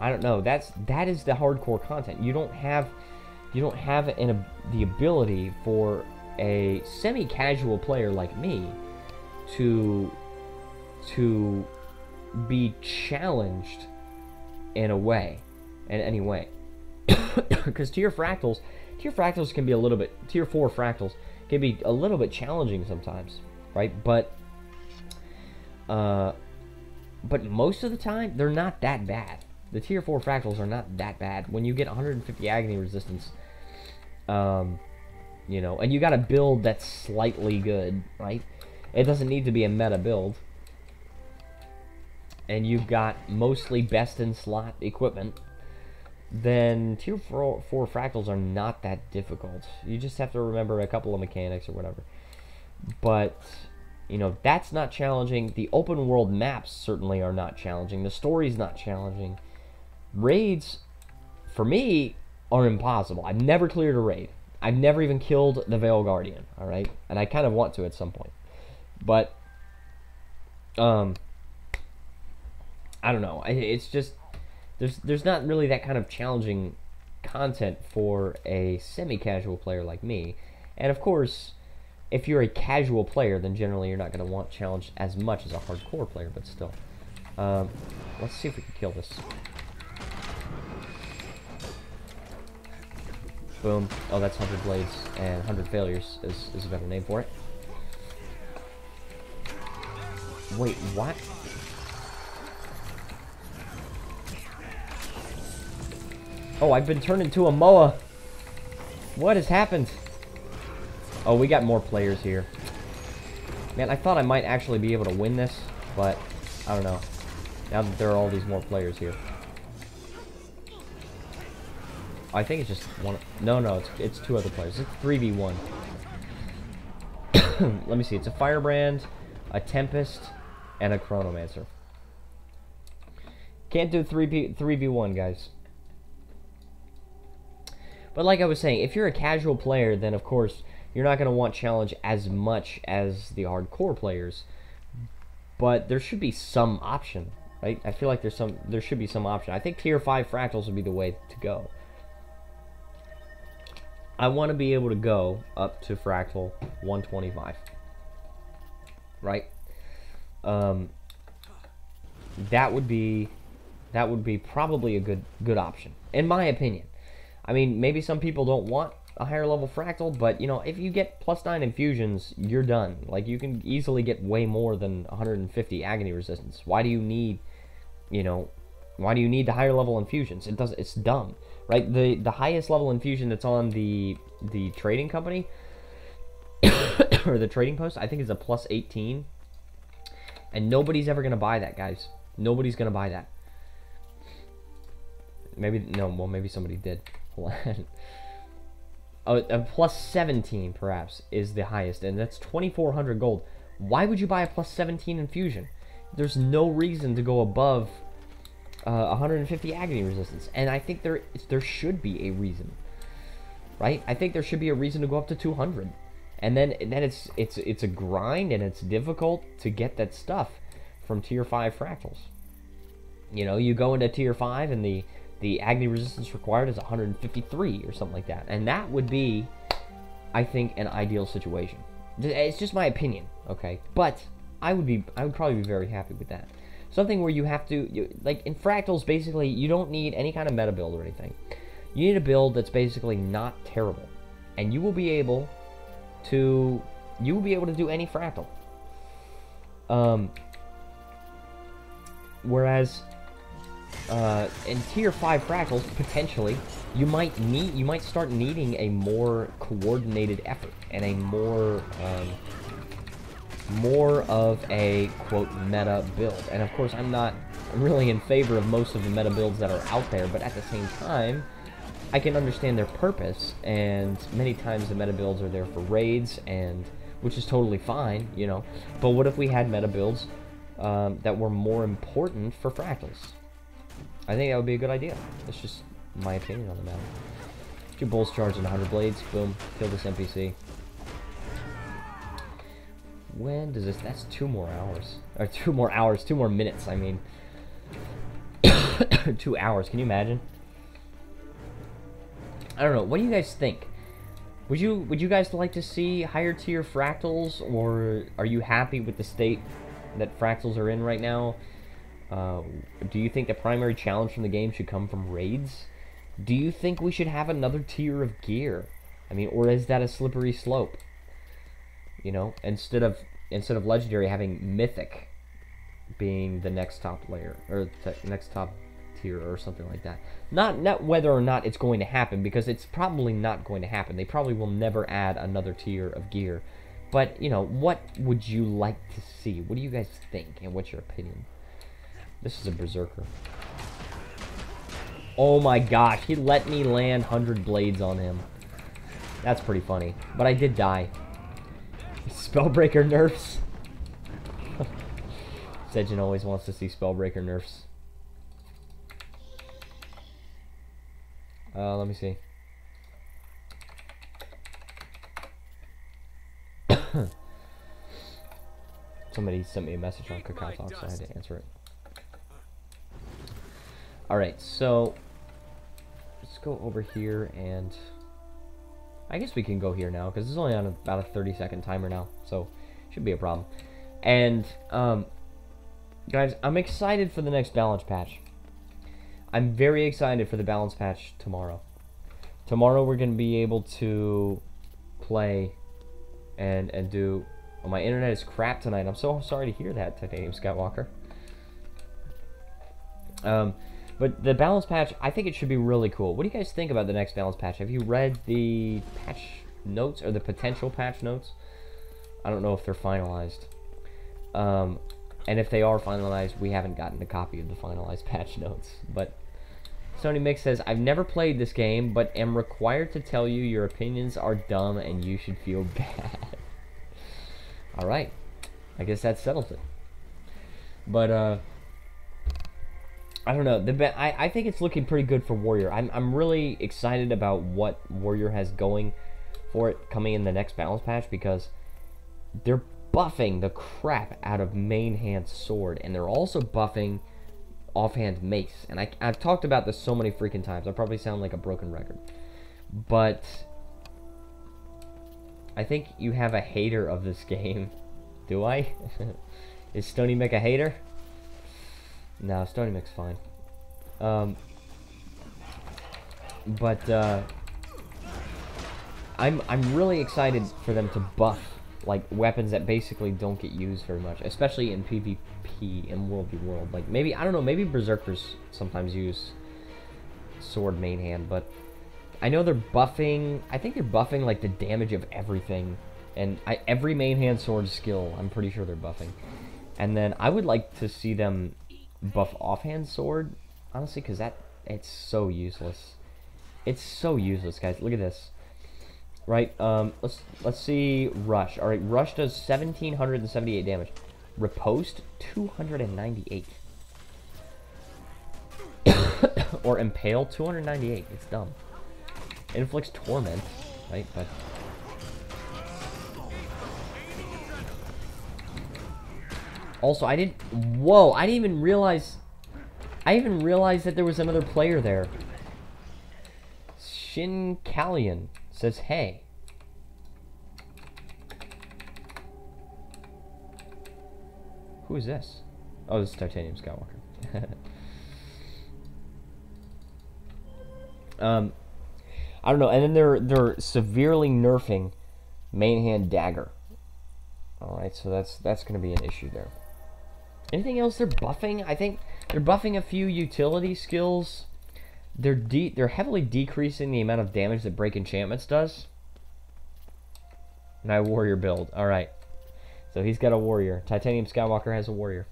don't know, that is the hardcore content. You don't have the ability for a semi-casual player like me to be challenged in any way. Because tier 4 fractals can be a little bit, tier 4 fractals can be a little bit challenging sometimes, right? But most of the time, they're not that bad. The tier 4 fractals are not that bad. When you get 150 agony resistance, you know, and you got a build that's slightly good, right? It doesn't need to be a meta build. And you've got mostly best-in-slot equipment, then tier 4 fractals are not that difficult. You just have to remember a couple of mechanics or whatever. But, you know, that's not challenging. The open world maps certainly are not challenging. The story's not challenging. Raids, for me, are impossible. I've never cleared a raid. I've never even killed the Veil Guardian, alright? And I kind of want to at some point. But, I don't know. It's just there's not really that kind of challenging content for a semi-casual player like me. And of course, if you're a casual player, then generally you're not going to want challenge as much as a hardcore player, but still. Let's see if we can kill this. Boom. Oh, that's 100 blades, and 100 failures is a better name for it. Wait, what? Oh, I've been turned into a MOA. What has happened? Oh, we got more players here. Man, I thought I might actually be able to win this, but I don't know. Now that there are all these more players here. I think it's just one. No, it's two other players. It's 3v1. Let me see. It's a Firebrand, a Tempest, and a Chronomancer. Can't do 3v1, guys. But like I was saying, if you're a casual player, then of course you're not going to want challenge as much as the hardcore players. But there should be some option, right? I feel like there should be some option. I think tier 5 fractals would be the way to go. I want to be able to go up to fractal 125. Right? That would be probably a good option, in my opinion. I mean, maybe some people don't want a higher level fractal, but you know, if you get +9 infusions, you're done. Like, you can easily get way more than 150 agony resistance. Why do you need, you know, why do you need the higher level infusions? It's dumb, right? The highest level infusion that's on the trading company or the trading post, I think, is a +18, and nobody's ever gonna buy that, guys. Nobody's gonna buy that. Maybe no. Well, maybe somebody did. Oh, a +17 perhaps is the highest, and that's 2,400 gold. Why would you buy a +17 infusion? There's no reason to go above 150 agony resistance, and I think there should be a reason, right? I think there should be a reason to go up to 200, and then it's a grind, and it's difficult to get that stuff from tier 5 fractals. You know, you go into tier 5 and the agony resistance required is 153 or something like that, and that would be, I think, an ideal situation. It's just my opinion, okay? But I would probably be very happy with that. Something where you have to, like in fractals, basically you don't need any kind of meta build or anything. You need a build that's basically not terrible, and you will be able to do any fractal. Whereas in tier 5 fractals, potentially, you might start needing a more coordinated effort and a more of a quote meta build. And of course, I'm really in favor of most of the meta builds that are out there, but at the same time, I can understand their purpose, and many times the meta builds are there for raids, and which is totally fine, you know. But what if we had meta builds that were more important for fractals? I think that would be a good idea. That's just my opinion on the matter. 2 bulls charged and 100 blades. Boom. Kill this NPC. When does this... That's 2 more hours. Or 2 more hours. 2 more minutes, I mean. 2 hours. Can you imagine? I don't know. What do you guys think? Would you guys like to see higher tier fractals? Or are you happy with the state that fractals are in right now? Do you think the primary challenge from the game should come from raids? Do you think we should have another tier of gear? I mean, or is that a slippery slope? You know, instead of legendary, having mythic being the next top layer, or the next top tier, or something like that. Not whether or not it's going to happen, because it's probably not going to happen. They probably will never add another tier of gear. But, you know, what would you like to see? What do you guys think, and what's your opinion? This is a berserker. Oh my gosh, he let me land 100 blades on him. That's pretty funny. But I did die. Spellbreaker nerfs. Sejin always wants to see Spellbreaker nerfs. Let me see. Somebody sent me a message on Kakao Talk, so I had to answer it. Alright, so let's go over here, and I guess we can go here now, because it's only on about a 30-second timer now, so shouldn't be a problem. And, guys, I'm excited for the next balance patch. I'm very excited for the balance patch tomorrow. Tomorrow we're going to be able to play and do... Oh, my internet is crap tonight. I'm so sorry to hear that, Titanium Skywalker. But the balance patch, I think it should be really cool. What do you guys think about the next balance patch? Have you read the patch notes, or the potential patch notes? I don't know if they're finalized. And if they are finalized, we haven't gotten a copy of the finalized patch notes. But Sony Mix says, I've never played this game, but am required to tell you your opinions are dumb and you should feel bad. Alright. I guess that settles it. But, I don't know. I think it's looking pretty good for Warrior. I'm really excited about what Warrior has going for it coming in the next balance patch, because they're buffing the crap out of main hand sword, and they're also buffing offhand mace. And I've talked about this so many freaking times. I probably sound like a broken record, but I think you have a hater of this game. Do I? Is Stony Mick a hater? No, Stony Mick's fine. I'm really excited for them to buff like weapons that basically don't get used very much, especially in PvP and World v World. Like maybe, I don't know, maybe Berserkers sometimes use sword main hand, but I know they're buffing, I think they're buffing like the damage of everything, and every main hand sword skill, I'm pretty sure they're buffing. And then I would like to see them buff offhand sword, honestly, because it's so useless. It's so useless, guys. Look at this. Right, let's see Rush. Alright, Rush does 1,778 damage. Riposte, 298. Or Impale, 298. It's dumb. Inflicts Torment, right, but... Also, I didn't... Whoa, I didn't even realize... I even realized that there was another player there. Shin Callion says, hey. Who is this? Oh, this is Titanium Skywalker. I don't know. And then they're severely nerfing main hand dagger. Alright, so that's going to be an issue there. Anything else they're buffing? I think they're buffing a few utility skills. They're heavily decreasing the amount of damage that Break Enchantments does. My warrior build. Alright. So he's got a warrior. Titanium Skywalker has a warrior.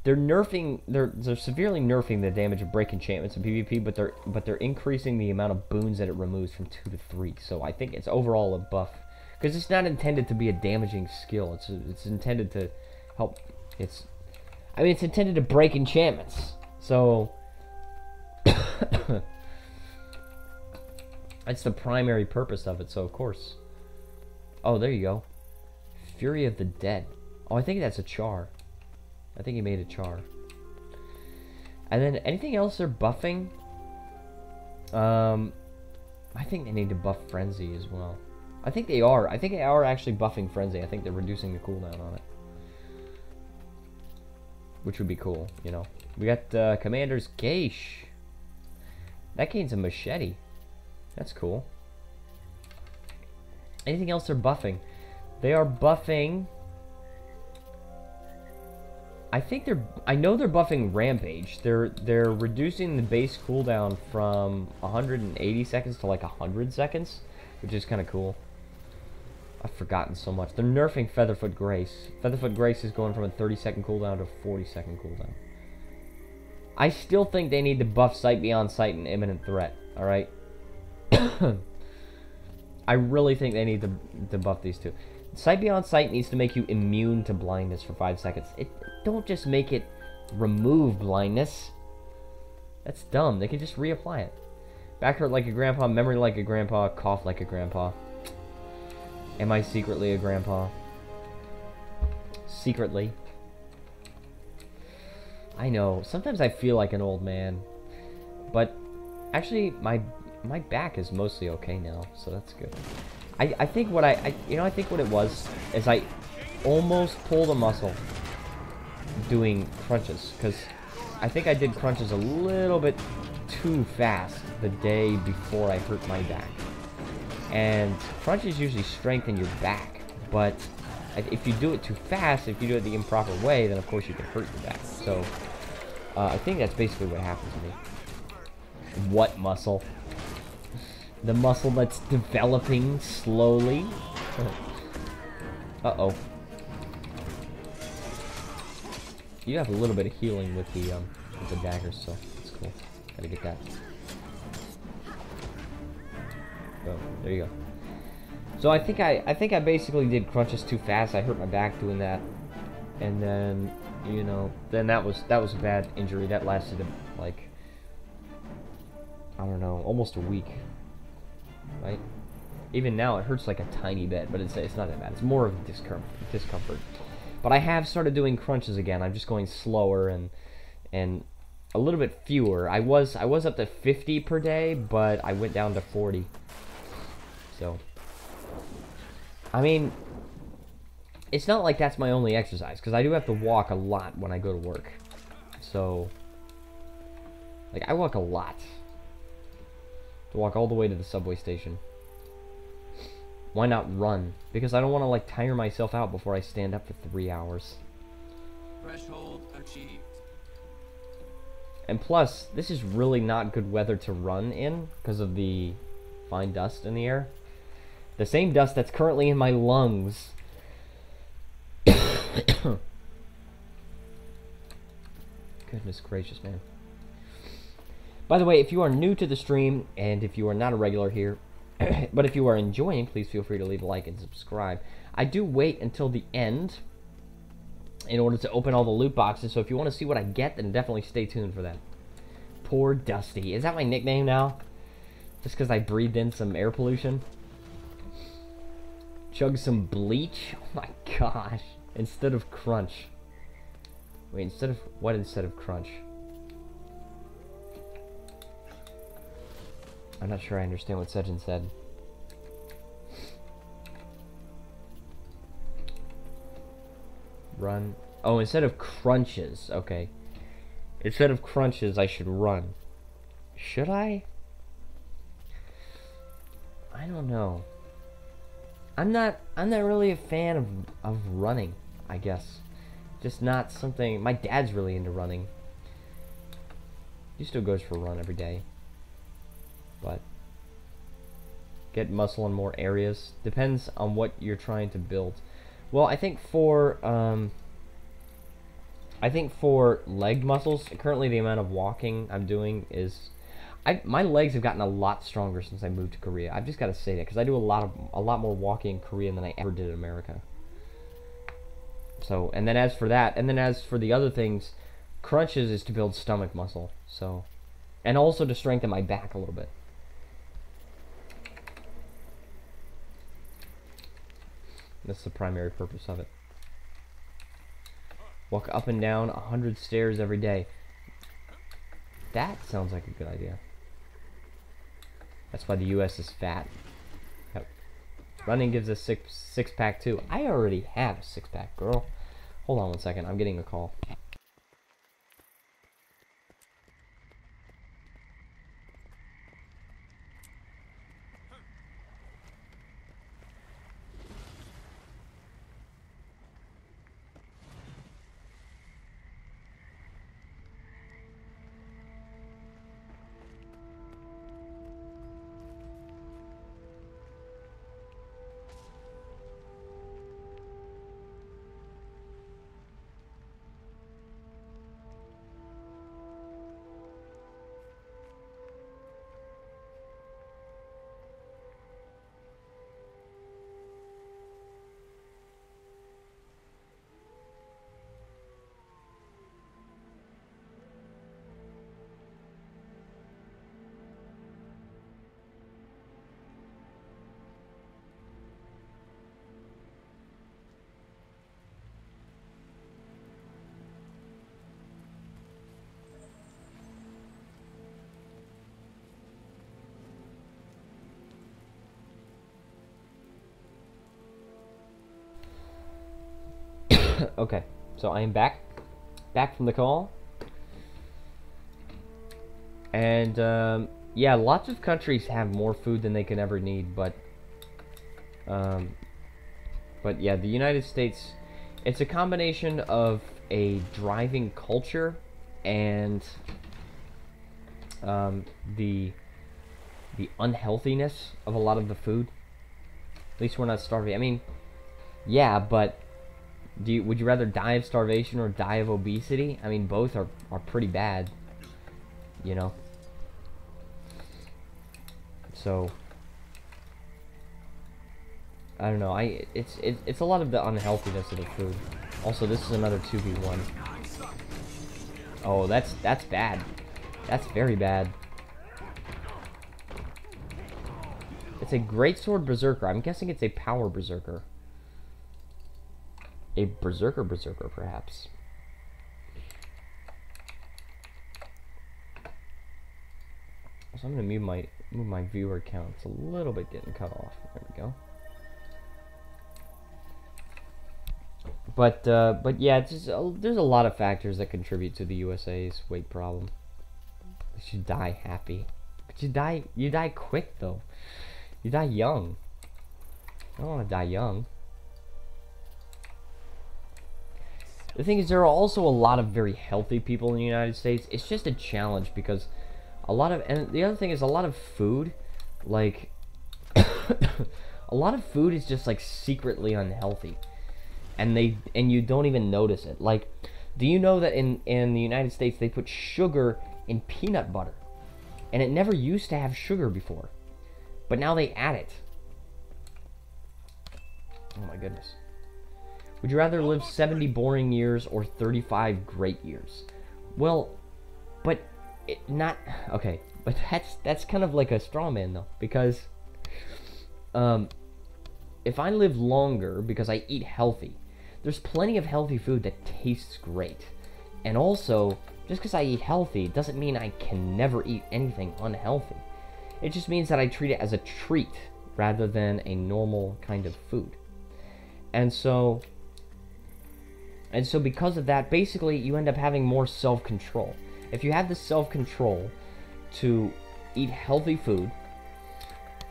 They're severely nerfing the damage of Break Enchantments in PvP, but they're increasing the amount of boons that it removes from 2 to 3. So I think it's overall a buff. Because it's not intended to be a damaging skill. It's intended to help. It's intended to break enchantments. So that's the primary purpose of it. So of course. Oh, there you go. Fury of the Dead. Oh, I think that's a char. I think he made a char. And then anything else they're buffing? I think they need to buff Frenzy as well. I think they are. I think they are actually buffing Frenzy. I think they're reducing the cooldown on it. Which would be cool, you know. We got Commander's Geish. That gains a machete. That's cool. Anything else they're buffing? They are buffing... I know they're buffing Rampage. They're reducing the base cooldown from 180 seconds to like 100 seconds, which is kind of cool. I've forgotten so much. They're nerfing Featherfoot Grace. Featherfoot Grace is going from a 30-second cooldown to a 40-second cooldown. I still think they need to buff Sight Beyond Sight and Imminent Threat, alright? I really think they need to buff these two. Sight Beyond Sight needs to make you immune to blindness for 5 seconds. Don't just make it remove blindness. That's dumb. They can just reapply it. Back hurt like a grandpa, memory like a grandpa, cough like a grandpa. Am I secretly a grandpa? Secretly. I know. Sometimes I feel like an old man. But actually, my back is mostly okay now, so that's good. I think what I think what it was is I almost pulled a muscle doing crunches, because I think I did crunches a little bit too fast the day before I hurt my back. And crunches usually strengthen your back, but if you do it too fast, if you do it the improper way, then of course you can hurt your back. So I think that's basically what happened to me. What muscle? The muscle that's developing slowly. Uh-oh. You have a little bit of healing with the daggers, so that's cool. Gotta get that. Oh, there you go. So I think I basically did crunches too fast. I hurt my back doing that, and then then that was a bad injury that lasted like, I don't know, almost a week. Right? Even now it hurts like a tiny bit, but it's not that bad. It's more of discomfort. But I have started doing crunches again. I'm just going slower and a little bit fewer. I was up to 50 per day, but I went down to 40. So, I mean, it's not like that's my only exercise, because I do have to walk a lot when I go to work. So, like, I walk a lot. To walk all the way to the subway station. Why not run? Because I don't want to, like, tire myself out before I stand up for 3 hours. Threshold achieved. And plus, this is really not good weather to run in because of the fine dust in the air. The same dust that's currently in my lungs. Goodness gracious, man. By the way, if you are new to the stream, and if you are not a regular here, but if you are enjoying, please feel free to leave a like and subscribe. I do wait until the end in order to open all the loot boxes, so if you want to see what I get, then definitely stay tuned for that. Poor Dusty. Is that my nickname now? Just because I breathed in some air pollution? Chug some bleach? Oh my gosh. Instead of crunch. Wait, instead of... What instead of crunch? I'm not sure I understand what Sejin said. Run. Oh, instead of crunches. Okay. Instead of crunches, I should run. Should I? I don't know. I'm not really a fan of running, I guess. Just not something... My dad's really into running. He still goes for a run every day. But get muscle in more areas. Depends on what you're trying to build. Well, I think for leg muscles, currently the amount of walking I'm doing is, my legs have gotten a lot stronger since I moved to Korea. I've just got to say that, because I do a lot more walking in Korea than I ever did in America. So, and then as for the other things, crunches is to build stomach muscle. So, and also to strengthen my back a little bit. That's the primary purpose of it. Walk up and down 100 stairs every day. That sounds like a good idea. That's why the US is fat. Yep. Running gives us six-pack too. I already have a six-pack, girl. Hold on one second. I'm getting a call. Okay, so I am back from the call. And, yeah, lots of countries have more food than they can ever need, but yeah, the United States, it's a combination of a driving culture and, the unhealthiness of a lot of the food. At least we're not starving. I mean, yeah, but would you rather die of starvation or die of obesity? I mean, both are pretty bad, you know. So I don't know. It's a lot of the unhealthiness of the food. Also, this is another 2v1. Oh, that's bad. That's very bad. It's a greatsword berserker. I'm guessing it's a power berserker. A berserker, perhaps. So I'm gonna move my viewer count. It's a little bit getting cut off. There we go. But yeah, it's just, there's a lot of factors that contribute to the USA's weight problem. You should die happy, but you die quick though. You die young. I don't want to die young. The thing is, there are also a lot of very healthy people in the United States. It's just a challenge because and the other thing is a lot of food, like, a lot of food is just like secretly unhealthy. And you don't even notice it. Like, do you know that in the United States they put sugar in peanut butter? And it never used to have sugar before. But now they add it. Oh my goodness. Would you rather live 70 boring years or 35 great years? Well, but okay, but that's kind of like a straw man though, because if I live longer because I eat healthy, there's plenty of healthy food that tastes great. And also, just because I eat healthy doesn't mean I can never eat anything unhealthy. It just means that I treat it as a treat rather than a normal kind of food. And so because of that, basically you end up having more self-control. If you have the self-control to eat healthy food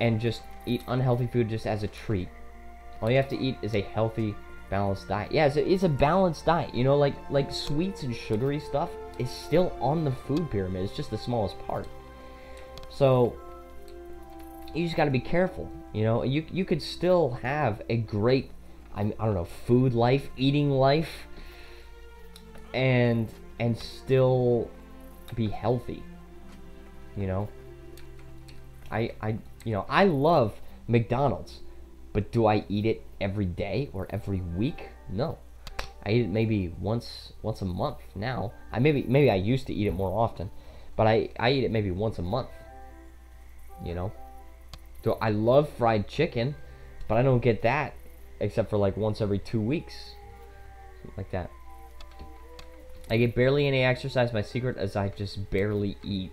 and just eat unhealthy food just as a treat, all you have to eat is a healthy, balanced diet. Yeah, it's a balanced diet. You know, like sweets and sugary stuff is still on the food pyramid. It's just the smallest part. So you just got to be careful. You know, you could still have a great, I don't know, food life, eating life, and still be healthy. You know, I love McDonald's, but do I eat it every day or every week? No. I eat it maybe once a month now. Maybe I used to eat it more often, but I eat it maybe once a month. You know? So I love fried chicken, but I don't get that except for like once every 2 weeks. Something like that. I get barely any exercise. My secret is I just barely eat.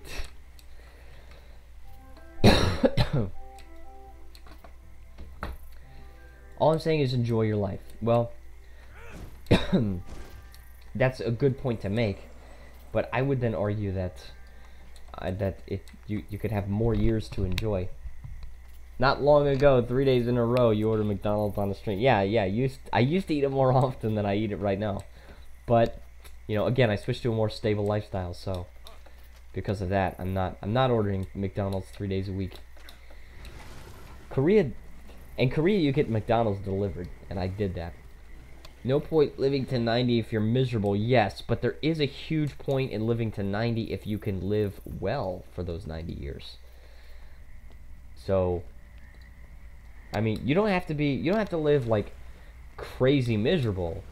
All I'm saying is enjoy your life. Well, that's a good point to make, but I would then argue that you could have more years to enjoy. Not long ago, 3 days in a row, you ordered McDonald's on the street. Yeah, I used to eat it more often than I eat it right now. But, you know, again, I switched to a more stable lifestyle, so because of that, I'm not ordering McDonald's 3 days a week. In Korea, you get McDonald's delivered, and I did that. No point living to 90 if you're miserable, yes, but there is a huge point in living to 90 if you can live well for those 90 years. So, I mean, you don't have to live like crazy miserable.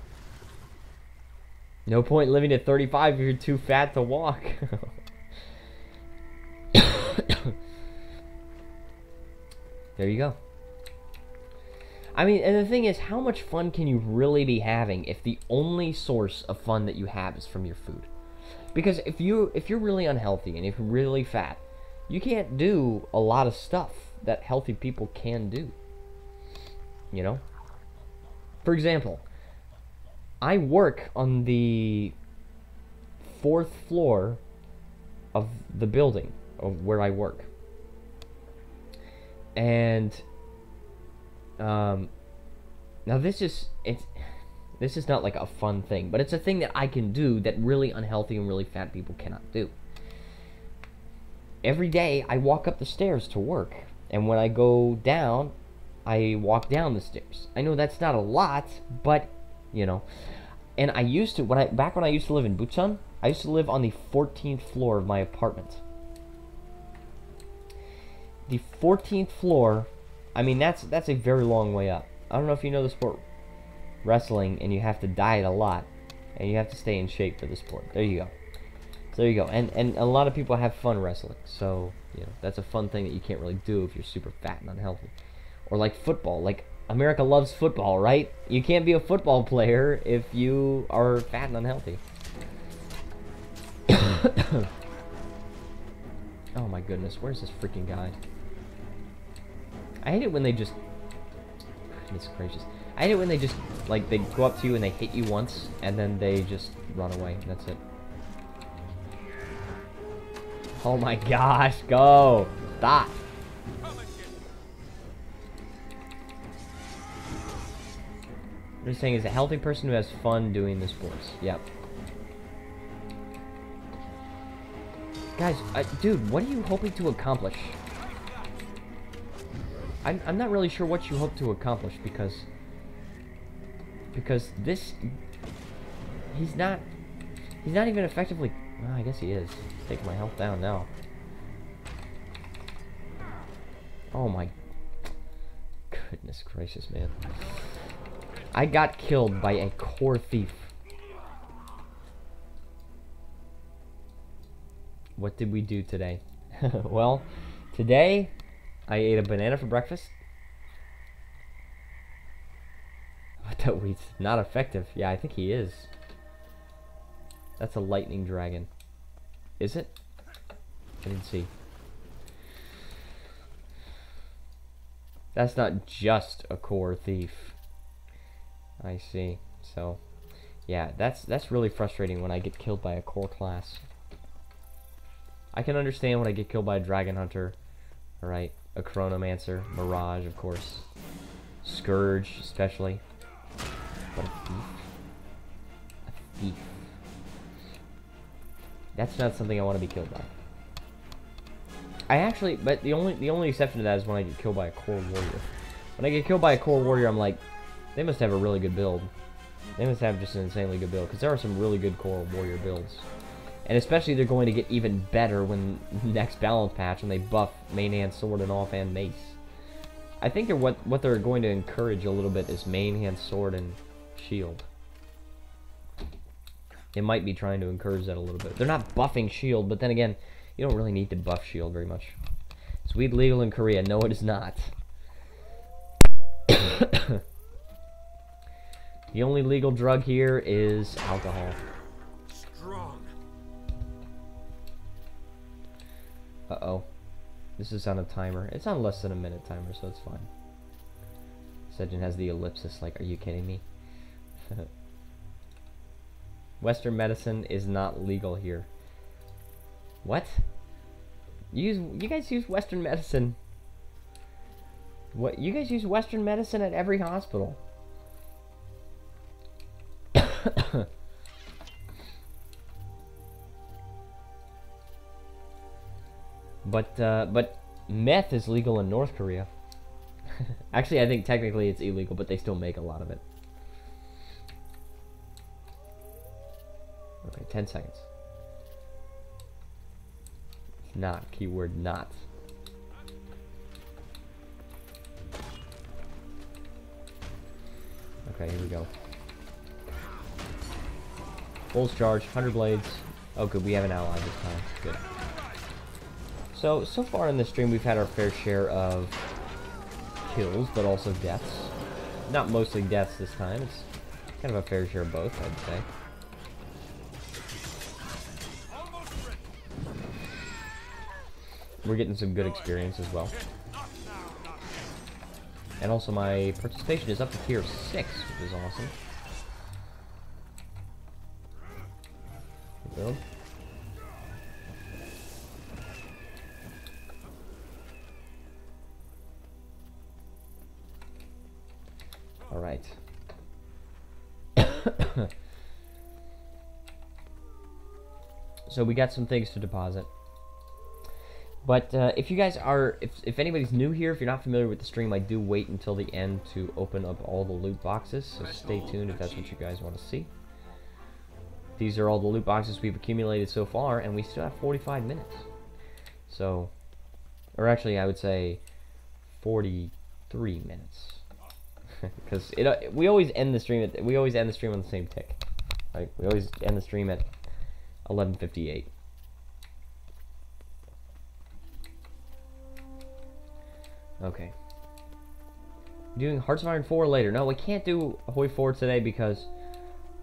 No point living to 35 if you're too fat to walk. There you go. I mean, and the thing is, how much fun can you really be having if the only source of fun that you have is from your food? Because if you're really unhealthy and if you're really fat, you can't do a lot of stuff that healthy people can do. You know? For example, I work on the 4th floor of the building of where I work. And now this is not like a fun thing, but it's a thing that I can do that really unhealthy and really fat people cannot do. Every day I walk up the stairs to work, and when I go down, I walk down the stairs. I know that's not a lot, but you know. And I used to, back when I used to live in Busan, I used to live on the 14th floor of my apartment. The 14th floor, I mean, that's a very long way up. I don't know if you know the sport wrestling, and you have to diet a lot, and you have to stay in shape for the sport. There you go. So there you go. And a lot of people have fun wrestling, so you know that's a fun thing that you can't really do if you're super fat and unhealthy. Or like football, like America loves football, right? You can't be a football player if you are fat and unhealthy. Oh my goodness, where's this freaking guy? I hate it when they just... Goodness gracious. I hate it when they just, like, they go up to you and they hit you once, and then they just run away. That's it. Oh my gosh, go! Stop! What they're saying is a healthy person who has fun doing the sports. Yep. Guys, dude, what are you hoping to accomplish? I'm not really sure what you hope to accomplish, because this... He's not even effectively... Well, I guess he is. He's taking my health down now. Oh my... Goodness gracious, man. I got killed by a core thief. What did we do today? Well, today I ate a banana for breakfast. That weed's not effective. Yeah, I think he is. That's a lightning dragon. Is it? I didn't see. That's not just a core thief. I see. So, yeah, that's really frustrating when I get killed by a core class. I can understand when I get killed by a dragon hunter. Alright, a chronomancer, mirage, of course. Scourge, especially. But a thief? A thief. That's not something I want to be killed by. I actually, but the only exception to that is when I get killed by a core warrior. When I get killed by a core warrior, I'm like, they must have a really good build. They must have just an insanely good build, because there are some really good core warrior builds. And especially they're going to get even better when next balance patch, when they buff main hand sword and offhand mace. I think what they're going to encourage a little bit is main hand sword and shield. They might be trying to encourage that a little bit. They're not buffing shield, but then again, you don't really need to buff shield very much. Is weed legal in Korea? No, it is not. The only legal drug here is alcohol. Strong. Uh-oh. This is on a timer. It's on less than a minute timer, so it's fine. Sejin has the ellipsis, like, are you kidding me? Western medicine is not legal here. What? You guys use Western medicine. What? You guys use Western medicine at every hospital. But meth is legal in North Korea. Actually, I think technically it's illegal, but they still make a lot of it. Okay, 10 seconds. Not, keyword not. Okay, here we go. Full charge, 100 blades. Oh good, we have an ally this time. Good. So far in this stream we've had our fair share of kills, but also deaths. Not mostly deaths this time, it's kind of a fair share of both, I'd say. We're getting some good experience as well. And also my participation is up to tier 6, which is awesome. Boom. All right. So we got some things to deposit. But if you guys are, if anybody's new here, if you're not familiar with the stream, I do wait until the end to open up all the loot boxes. So stay tuned if that's what you guys want to see. These are all the loot boxes we've accumulated so far, and we still have 45 minutes. So, or actually, I would say 43 minutes, because we always end the stream on the same tick. Like we always end the stream at 11:58. Okay. Doing Hearts of Iron 4 later. No, we can't do Ahoy 4 today because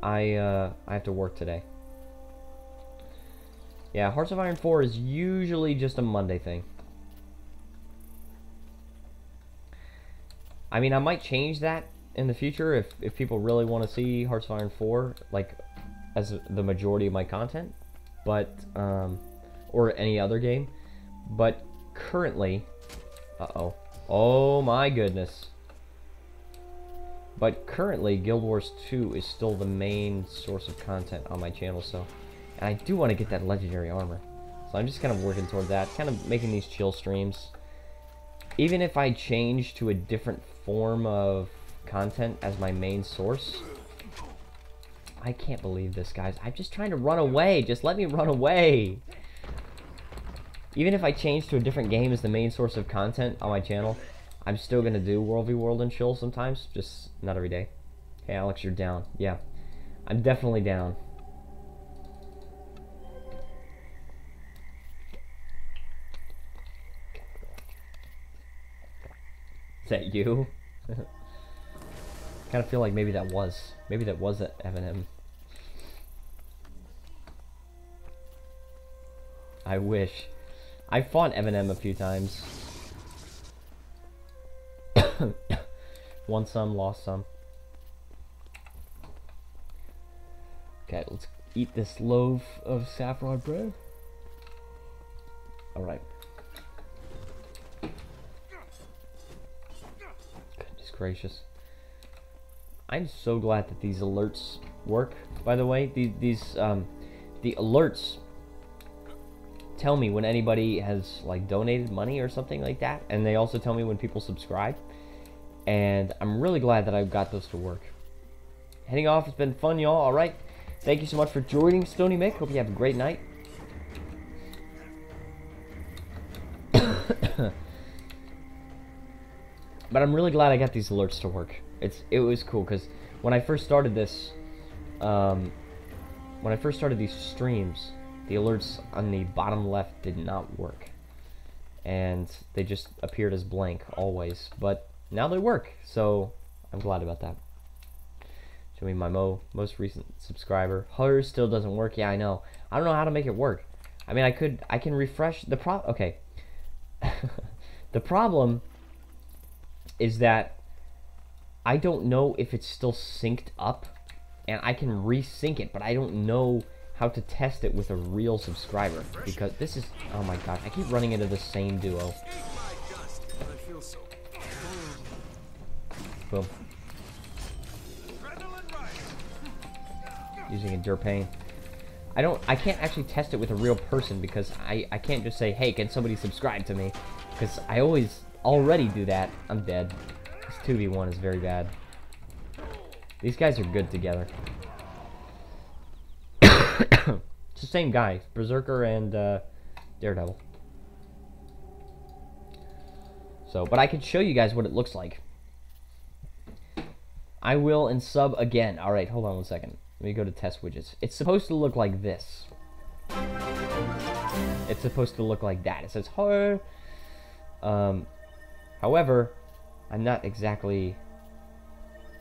I have to work today. Yeah, Hearts of Iron 4 is usually just a Monday thing. I mean, I might change that in the future if people really want to see Hearts of Iron 4, like, as the majority of my content, but, or any other game. But currently, uh-oh. Oh my goodness. But currently, Guild Wars 2 is still the main source of content on my channel, so... And I do want to get that legendary armor. So I'm just kind of working toward that, kind of making these chill streams. Even if I change to a different form of content as my main source... I can't believe this, guys. I'm just trying to run away. Just let me run away. Even if I change to a different game as the main source of content on my channel, I'm still going to do World v World and chill sometimes, just not every day. Hey Alex, you're down. Yeah, I'm definitely down. Is that you? Kind of feel like maybe that was that Eminem. I wish. I fought Eminem a few times. Won some, lost some. Okay, let's eat this loaf of saffron bread. Alright. Goodness gracious. I'm so glad that these alerts work, by the way. The alerts tell me when anybody has like donated money or something like that, and they also tell me when people subscribe, and I'm really glad that I've got those to work. Heading off, it's been fun, y'all. All right, thank you so much for joining, Stony Mick. Hope you have a great night. But I'm really glad I got these alerts to work. It was cool because when I first started this, when I first started these streams, the alerts on the bottom left did not work, and they just appeared as blank always. But now they work, so I'm glad about that. Show me my most recent subscriber. Hers still doesn't work. Yeah, I know. I don't know how to make it work. I mean, I can refresh the okay. The problem is that I don't know if it's still synced up, and I can resync it, but I don't know how to test it with a real subscriber, because this is, oh my god, I keep running into the same duo. Boom. Using Endure Pain. I can't actually test it with a real person, because I can't just say, hey, can somebody subscribe to me? Because I already do that. I'm dead. This 2v1 is very bad. These guys are good together. It's the same guy, Berserker and Daredevil. So, but I can show you guys what it looks like. I will and sub again. Alright, hold on one second. Let me go to test widgets. It's supposed to look like this. It's supposed to look like that. It says, "Hi." However, I'm not exactly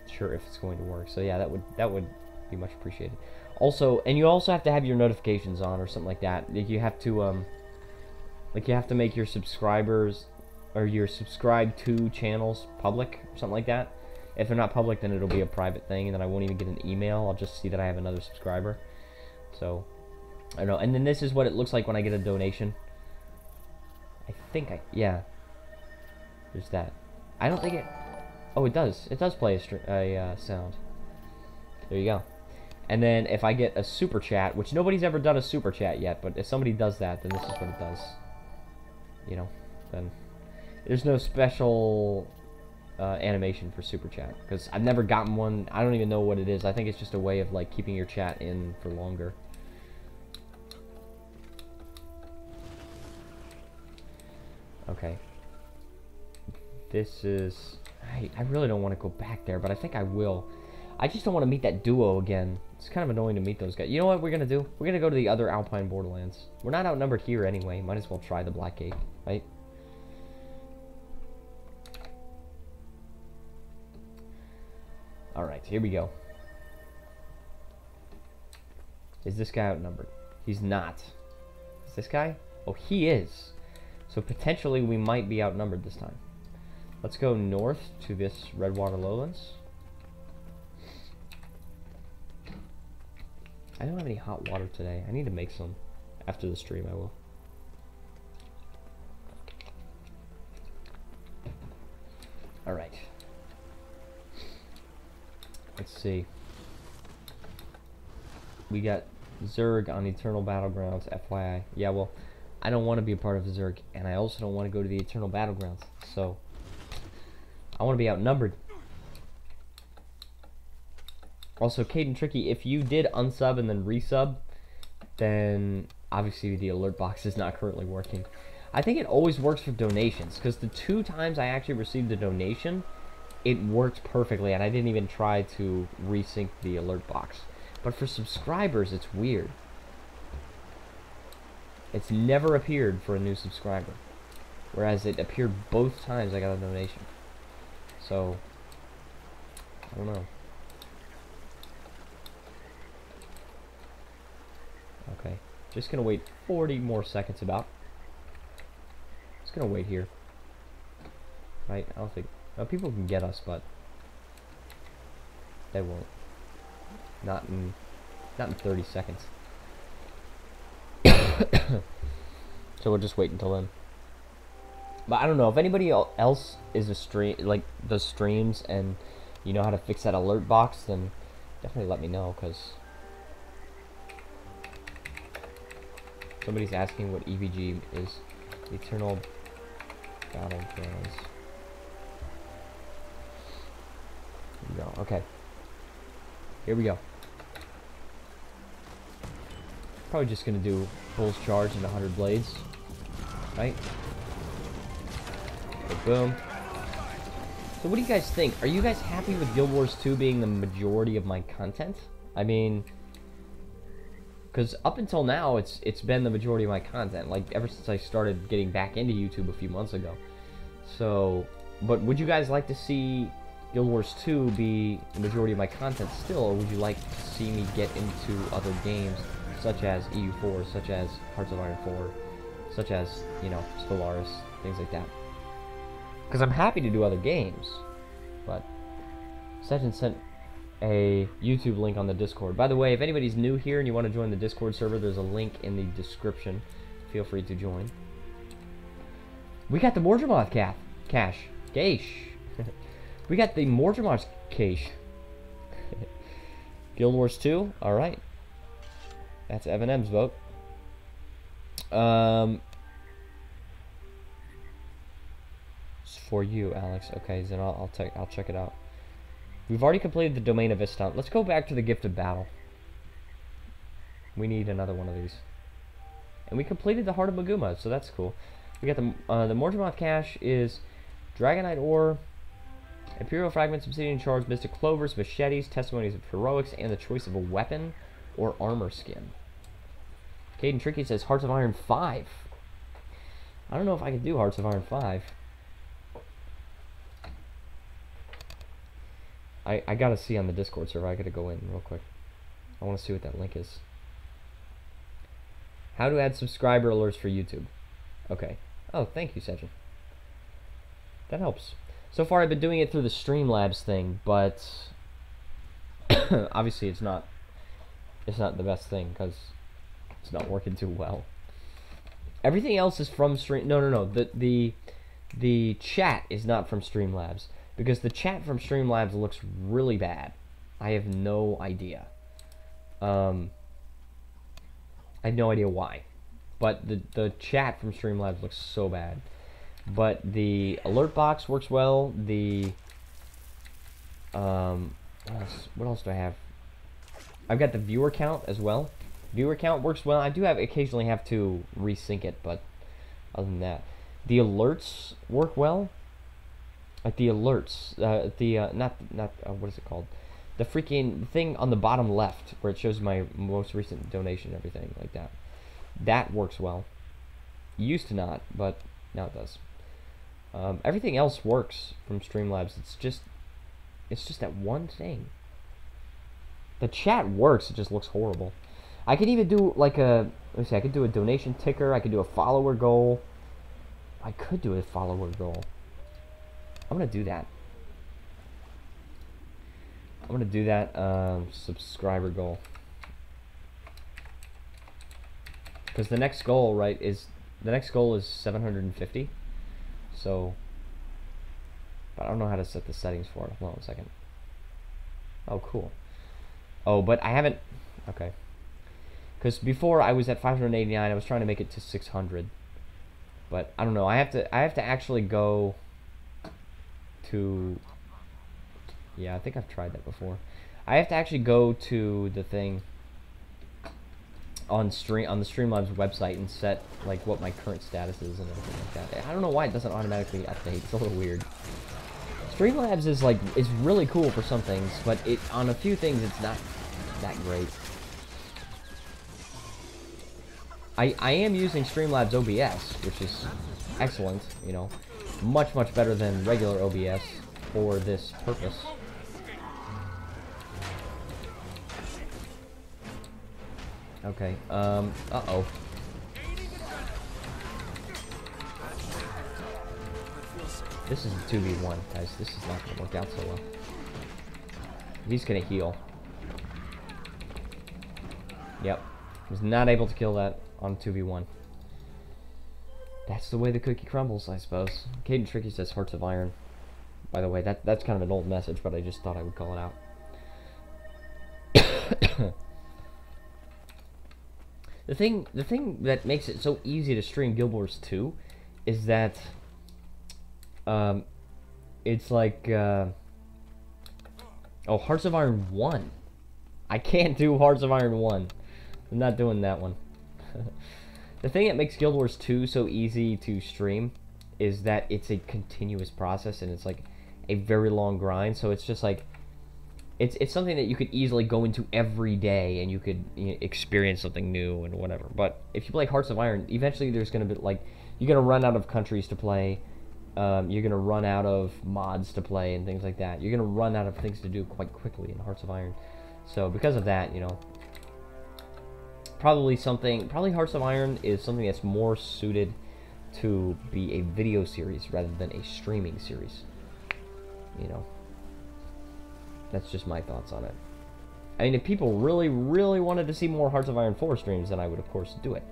sure if it's going to work. So yeah, that would be much appreciated. Also, and you also have to have your notifications on or something like that. Like you have to make your subscribers or your subscribed to channels public, something like that. If they're not public, then it'll be a private thing, and then I won't even get an email. I'll just see that I have another subscriber. So I don't know. And then this is what it looks like when I get a donation. I think yeah. There's that. I don't think it... Oh, it does. It does play a sound. There you go. And then if I get a super chat, which nobody's ever done a super chat yet, but if somebody does that, then this is what it does. You know, then there's no special animation for super chat because I've never gotten one. I don't even know what it is. I think it's just a way of like keeping your chat in for longer. Okay. This is... I really don't want to go back there, but I think I will. I just don't want to meet that duo again. It's kind of annoying to meet those guys. You know what we're going to do? We're going to go to the other Alpine Borderlands. We're not outnumbered here anyway. Might as well try the Black Gate, right? Alright, here we go. Is this guy outnumbered? He's not. Is this guy? Oh, he is. So potentially we might be outnumbered this time. Let's go north to this Redwater Lowlands. I don't have any hot water today. I need to make some. After the stream, I will. Alright. Let's see. We got Zerg on Eternal Battlegrounds, FYI. Yeah, well, I don't want to be a part of Zerg, and I also don't want to go to the Eternal Battlegrounds, so I want to be outnumbered. Also, Caden Tricky, if you did unsub and then resub, then obviously the alert box is not currently working. I think it always works for donations, because the 2 times I actually received a donation, it worked perfectly, and I didn't even try to resync the alert box. But for subscribers, it's weird. It's never appeared for a new subscriber, whereas it appeared both times I got a donation. So, I don't know. Okay, just gonna wait 40 more seconds about. Just gonna wait here. Right, I don't think... Well, people can get us, but they won't. Not in 30 seconds. So we'll just wait until then. But I don't know if anybody else is does streams and you know how to fix that alert box, then definitely let me know, because somebody's asking what EVG is. Eternal Battlegrounds. Here we go. Okay. Here we go. Probably just gonna do Bull's Charge and 100 blades. Right? Boom. So what do you guys think? Are you guys happy with Guild Wars 2 being the majority of my content? I mean, because up until now, it's been the majority of my content. Like, ever since I started getting back into YouTube a few months ago. So, but would you guys like to see Guild Wars 2 be the majority of my content still? Or would you like to see me get into other games, such as EU4, such as Hearts of Iron 4, such as, you know, Stellaris, things like that? Because I'm happy to do other games, but Sejin sent a YouTube link on the Discord. By the way, if anybody's new here and you want to join the Discord server, there's a link in the description. Feel free to join. We got the Mordramoth cache. We got the Mordramoth cache. Guild Wars 2, alright. That's Evan M's vote. For you, Alex. Okay, then I'll check it out. We've already completed the Domain of Istan. Let's go back to the Gift of Battle. We need another one of these. And we completed the Heart of Maguma, so that's cool. We got the Mordramoth cache is Dragonite Ore, Imperial Fragments, Obsidian Shards, Mystic Clovers, Machetes, Testimonies of Heroics, and the choice of a weapon or armor skin. Caden Tricky says Hearts of Iron 5. I don't know if I can do Hearts of Iron 5. I gotta see on the Discord server. I gotta go in real quick. I want to see what that link is. How to add subscriber alerts for YouTube. Okay. Oh, thank you, Sejin. That helps. So far, I've been doing it through the Streamlabs thing, but obviously it's not the best thing, because It's not working too well. Everything else is from Stream. No. The chat is not from Streamlabs because the chat from Streamlabs looks really bad. I have no idea. I have no idea why, but the chat from Streamlabs looks so bad. But the alert box works well. The what else do I have? I've got the viewer count as well. Viewer count works well. I do occasionally have to resync it, but other than that, the alerts work well. Like the alerts, not what is it called? The freaking thing on the bottom left where it shows my most recent donation and everything like that. That works well. Used to not, but now it does. Everything else works from Streamlabs. It's just that one thing. The chat works. It just looks horrible. I could even do like a, let me see, I could do a donation ticker. I could do a follower goal. I could do a follower goal. I'm gonna do that. I'm gonna do that subscriber goal. Because the next goal, right, is 750. So, but I don't know how to set the settings for it. Hold on a second. Oh, cool. Oh, but I haven't. Okay. Because before I was at 589, I was trying to make it to 600. But I don't know. I have to actually go to. Yeah, I think I've tried that before. I have to actually go to the thing on the Streamlabs website and set like what my current status is and everything like that. I don't know why it doesn't automatically update. It's a little weird. Streamlabs is really cool for some things, but on a few things it's not that great. I am using Streamlabs OBS, which is excellent, you know, much better than regular OBS for this purpose. Okay, uh-oh. This is a 2v1, guys. This is not gonna work out so well. He's gonna heal. Yep. Was not able to kill that on 2v1. That's the way the cookie crumbles, I suppose. Caden Tricky says Hearts of Iron. By the way, that's kind of an old message, but I just thought I would call it out. The thing that makes it so easy to stream Guild Wars 2 is that it's like oh, Hearts of Iron 1. I can't do Hearts of Iron 1. I'm not doing that one. The thing that makes Guild Wars 2 so easy to stream is that it's a continuous process and it's like a very long grind, so it's just like it's something that you could easily go into every day and you could, you know, experience something new and whatever. But if you play Hearts of Iron, eventually there's going to be like, you're going to run out of countries to play, you're going to run out of mods to play and things like that. You're going to run out of things to do quite quickly in Hearts of Iron. So because of that, you know, probably Hearts of Iron is something that's more suited to be a video series rather than a streaming series. You know, that's just my thoughts on it. I mean, if people really wanted to see more Hearts of Iron 4 streams, then I would of course do it.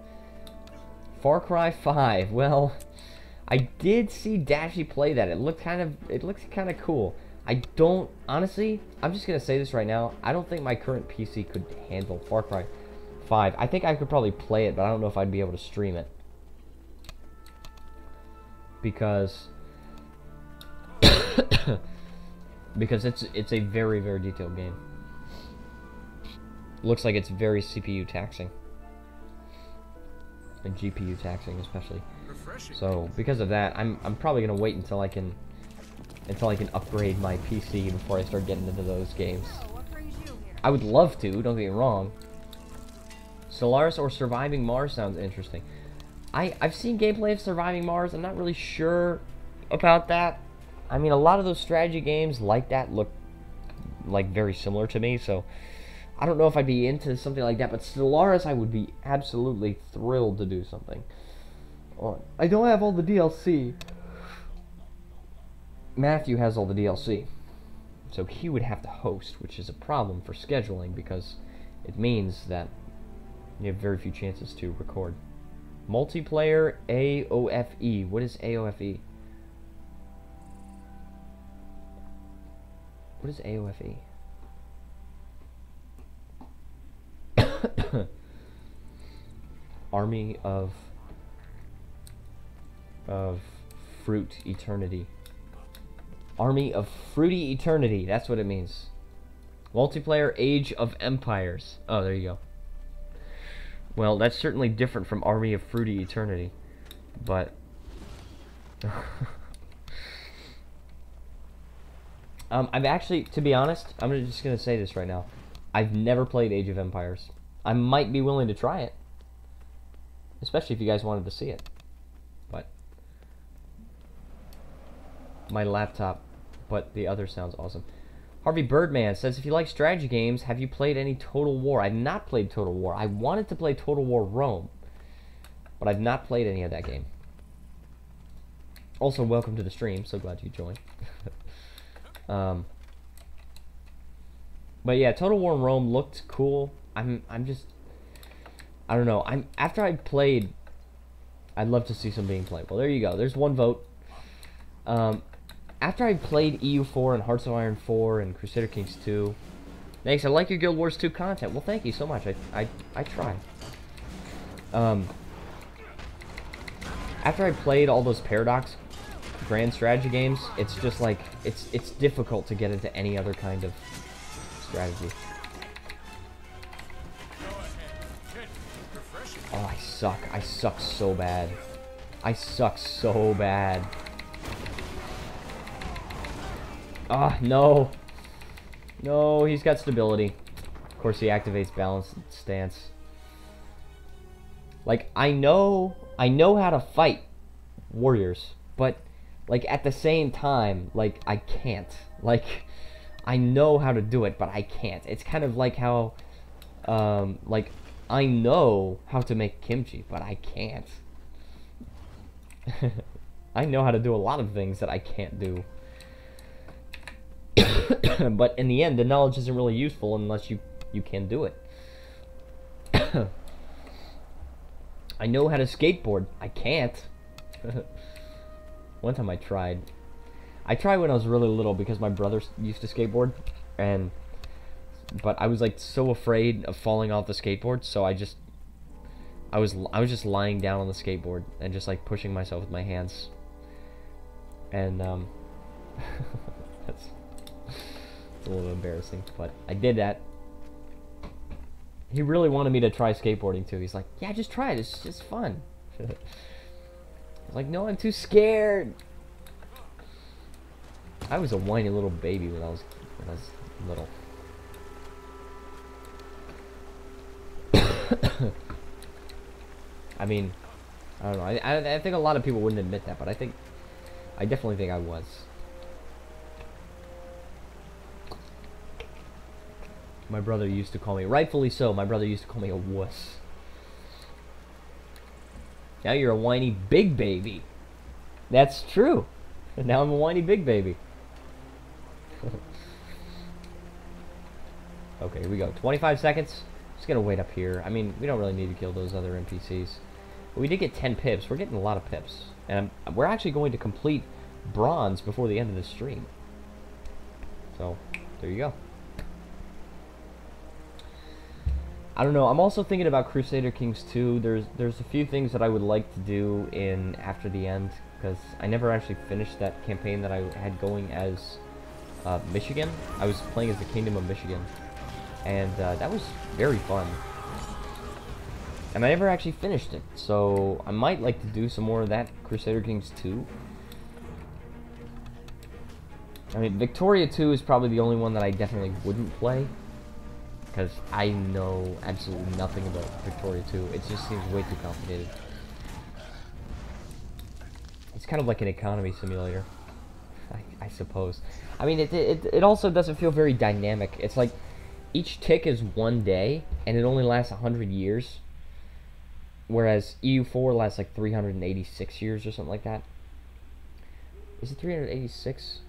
Far Cry 5. Well, I did see Dashy play that. It looked kind of cool. I don't, honestly, I'm just gonna say this right now. I don't think my current PC could handle Far Cry 5. I think I could probably play it, but I don't know if I'd be able to stream it. Because it's a very detailed game. Looks like it's very CPU taxing. And GPU taxing especially. So because of that, I'm probably gonna wait until I can upgrade my PC before I start getting into those games. I would love to, don't get me wrong. Stellaris or Surviving Mars sounds interesting. I've seen gameplay of Surviving Mars. I'm not really sure about that. I mean, a lot of those strategy games like that look like very similar to me, so I don't know if I'd be into something like that, but Stellaris I would be absolutely thrilled to do something on. I don't have all the DLC. Matthew has all the DLC, so he would have to host, which is a problem for scheduling because it means that You have very few chances to record. Multiplayer AOFE. What is AOFE? What is AOFE? Army of Fruit Eternity. Army of Fruity Eternity. That's what it means. Multiplayer Age of Empires. Oh, there you go. Well, that's certainly different from Army of Fruity Eternity. But I've actually, to be honest, I'm just gonna say this right now. I've never played Age of Empires. I might be willing to try it, especially if you guys wanted to see it. But my laptop, but the other sounds awesome. Harvey Birdman says, if you like strategy games, have you played any Total War? I've not played Total War. I wanted to play Total War Rome, but I've not played any of that game. Also, welcome to the stream. So glad you joined. But yeah, Total War Rome looked cool. I'm just, I don't know. After I played, I'd love to see some being played. Well, there you go. There's one vote. After I played EU4 and Hearts of Iron 4 and Crusader Kings 2, thanks. I like your Guild Wars 2 content. Well, thank you so much. I try. After I played all those Paradox grand strategy games, it's just like it's difficult to get into any other kind of strategy. Oh, I suck. I suck so bad. I suck so bad. Ah, no. No, he's got stability. Of course, he activates balanced stance. Like, I know how to fight warriors, but, like, at the same time, like, I can't. Like, I know how to do it, but I can't. It's kind of like how, like, I know how to make kimchi, but I can't. I know how to do a lot of things that I can't do. But in the end, the knowledge isn't really useful unless you can do it. I know how to skateboard. I can't. One time I tried. I tried when I was really little because my brother used to skateboard, but I was like so afraid of falling off the skateboard, so I was just lying down on the skateboard and just like pushing myself with my hands. And that's a little embarrassing, but I did that. He really wanted me to try skateboarding too. He's like, yeah, just try it. It's just fun. I was like, no, I'm too scared. I was a whiny little baby when I was little. I mean, I don't know. I think a lot of people wouldn't admit that, but I definitely think I was. My brother used to call me, rightfully so, my brother used to call me a wuss. Now you're a whiny big baby. That's true. And now I'm a whiny big baby. Okay, here we go. 25 seconds. Just gonna wait up here. I mean, we don't really need to kill those other NPCs. But we did get 10 pips. We're getting a lot of pips. And we're actually going to complete bronze before the end of the stream. So, there you go. I don't know. I'm also thinking about Crusader Kings 2. There's a few things that I would like to do in After the End, because I never actually finished that campaign that I had going as Michigan. I was playing as the Kingdom of Michigan, and that was very fun. And I never actually finished it, so I might like to do some more of that Crusader Kings 2. I mean, Victoria 2 is probably the only one that I definitely wouldn't play, because I know absolutely nothing about Victoria 2. It just seems way too complicated. It's kind of like an economy simulator, I suppose. I mean, it also doesn't feel very dynamic. It's like each tick is one day, and it only lasts 100 years. Whereas EU4 lasts like 386 years or something like that. Is it 386?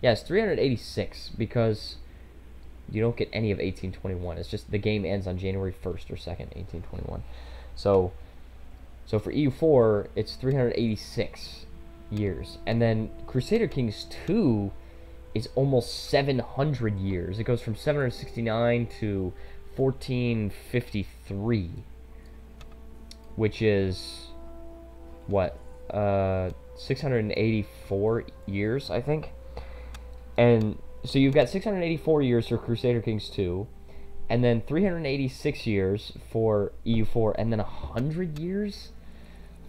Yeah, it's 386 because You don't get any of 1821. It's just the game ends on January 1st or 2nd, 1821. So for EU4, it's 386 years. And then Crusader Kings 2 is almost 700 years. It goes from 769 to 1453, which is what, 684 years, I think. And so you've got 684 years for Crusader Kings 2, and then 386 years for EU4, and then 100 years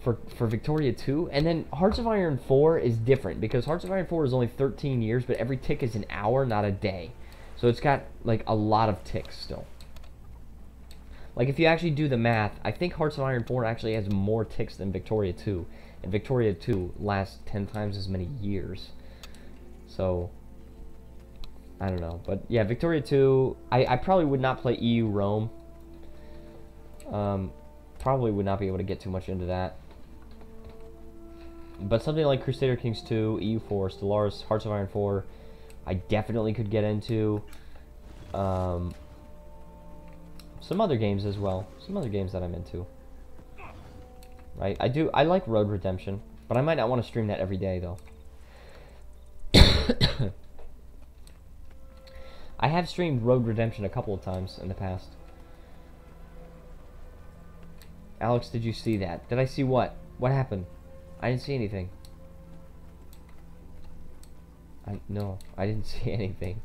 for Victoria 2. And then Hearts of Iron 4 is different, because Hearts of Iron 4 is only 13 years, but every tick is an hour, not a day. So it's got, like, a lot of ticks still. Like, if you actually do the math, I think Hearts of Iron 4 actually has more ticks than Victoria 2. And Victoria 2 lasts 10 times as many years. So, I don't know. But, yeah, Victoria 2, I probably would not play EU Rome. Probably would not be able to get too much into that. But something like Crusader Kings 2, EU4, Stellaris, Hearts of Iron 4, I definitely could get into. Some other games as well. Some other games that I'm into. Right? I like Road Redemption, but I might not want to stream that every day, though. I have streamed Road Redemption a couple of times in the past. Alex, did you see that? Did I see what? What happened? I didn't see anything. No, I didn't see anything.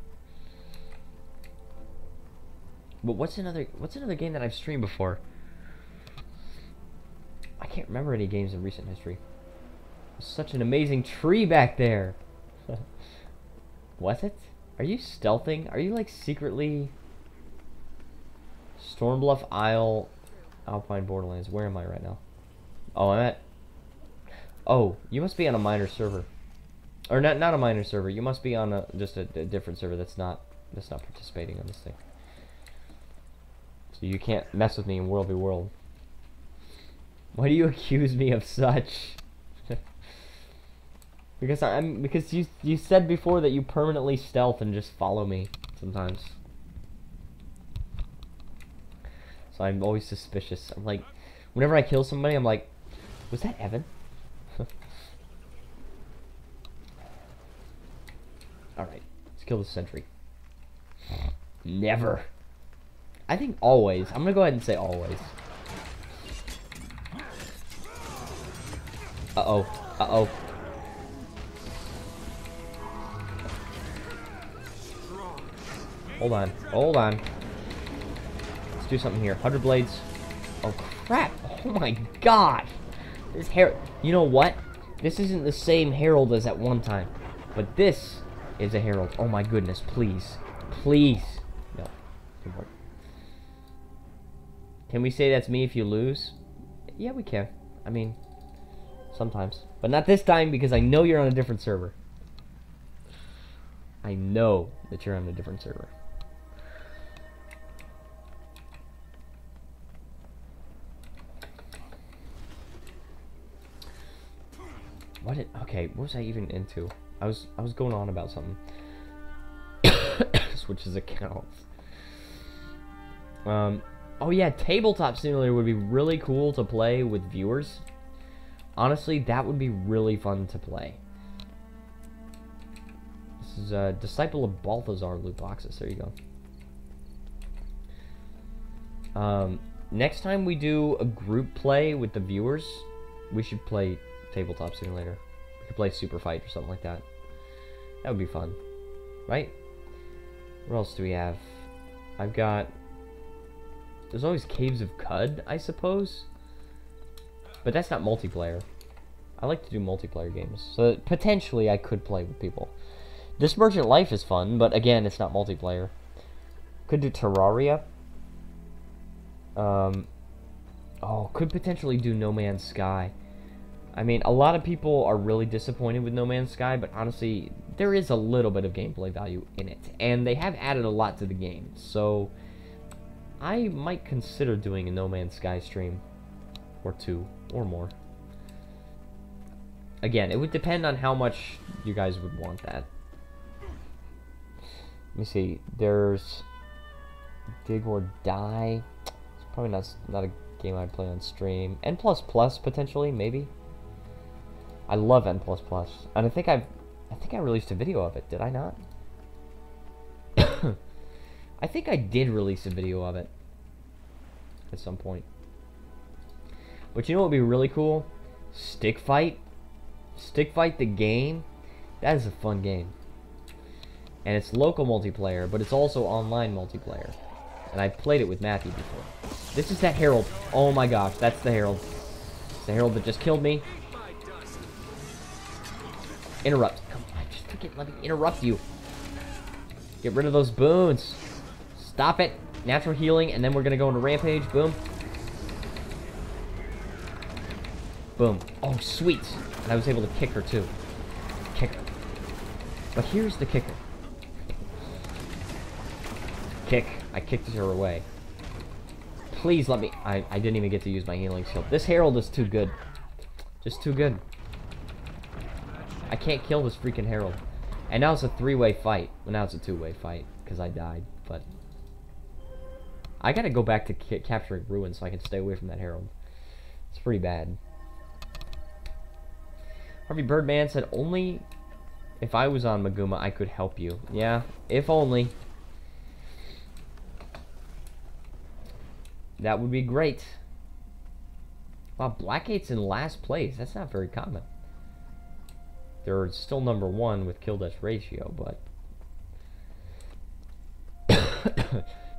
But what's another game that I've streamed before? I can't remember any games in recent history. There's such an amazing tree back there. Was it? Are you stealthing? Are you like secretly Stormbluff Isle, Alpine Borderlands? Where am I right now? Oh, I'm at. Oh, you must be on a minor server, or not a minor server. You must be on just a different server that's not participating on this thing. So you can't mess with me in World v World. Why do you accuse me of such? Because you said before that you permanently stealth and just follow me sometimes. So I'm always suspicious. I'm like, whenever I kill somebody, I'm like, was that Evan? Alright, let's kill the sentry. Never. I think always. I'm gonna go ahead and say always. Uh-oh. Uh-oh. Hold on. Hold on. Let's do something here. 100 blades. Oh, crap. Oh, my God. This Herald... You know what? This isn't the same Herald as at one time. But this is a Herald. Oh, my goodness. Please. Please. No. Good work. Can we say that's me if you lose? Yeah, we can. I mean, sometimes. But not this time, because I know you're on a different server. I know that you're on a different server. Okay, what was I even into? I was going on about something. Switches accounts. Oh yeah, Tabletop Simulator would be really cool to play with viewers. Honestly, that would be really fun to play. This is a Disciple of Balthazar loot boxes. There you go. Next time we do a group play with the viewers, we should play Tabletop Simulator. We could play Super Fight or something like that. That would be fun. Right? What else do we have? I've got... There's always Caves of Cud, I suppose. But that's not multiplayer. I like to do multiplayer games. So potentially I could play with people. This Merchant Life is fun, but again, it's not multiplayer. Could do Terraria. Oh, could potentially do No Man's Sky. I mean, a lot of people are really disappointed with No Man's Sky, but honestly, there is a little bit of gameplay value in it. And they have added a lot to the game, so I might consider doing a No Man's Sky stream. Or two, or more. Again, it would depend on how much you guys would want that. Let me see. There's Dig or Die. It's probably not a game I'd play on stream. N++ potentially, maybe. I love N++, and I think I released a video of it. Did I not? I think I did release a video of it at some point. But you know what would be really cool? Stick Fight. Stick Fight the game. That is a fun game. And it's local multiplayer, but it's also online multiplayer. And I played it with Matthew before. This is that Herald. Oh my gosh, that's the Herald. It's the Herald that just killed me. Interrupt. Come on, just freaking let me interrupt you. Get rid of those boons. Stop it. Natural healing, and then we're gonna go into Rampage. Boom. Boom. Oh, sweet. And I was able to kick her, too. Kick her. But here's the kicker. Kick. I kicked her away. Please let me... I didn't even get to use my healing skill. This Herald is too good. Just too good. I can't kill this freaking Herald. And now it's a three-way fight. Well, now it's a two-way fight, because I died, but... I gotta go back to capturing ruins so I can stay away from that Herald. It's pretty bad. Harvey Birdman said, only if I was on Maguma, I could help you. Yeah, if only. That would be great. Wow, Blackgate's in last place. That's not very common. They're still number 1 with kill death ratio, but...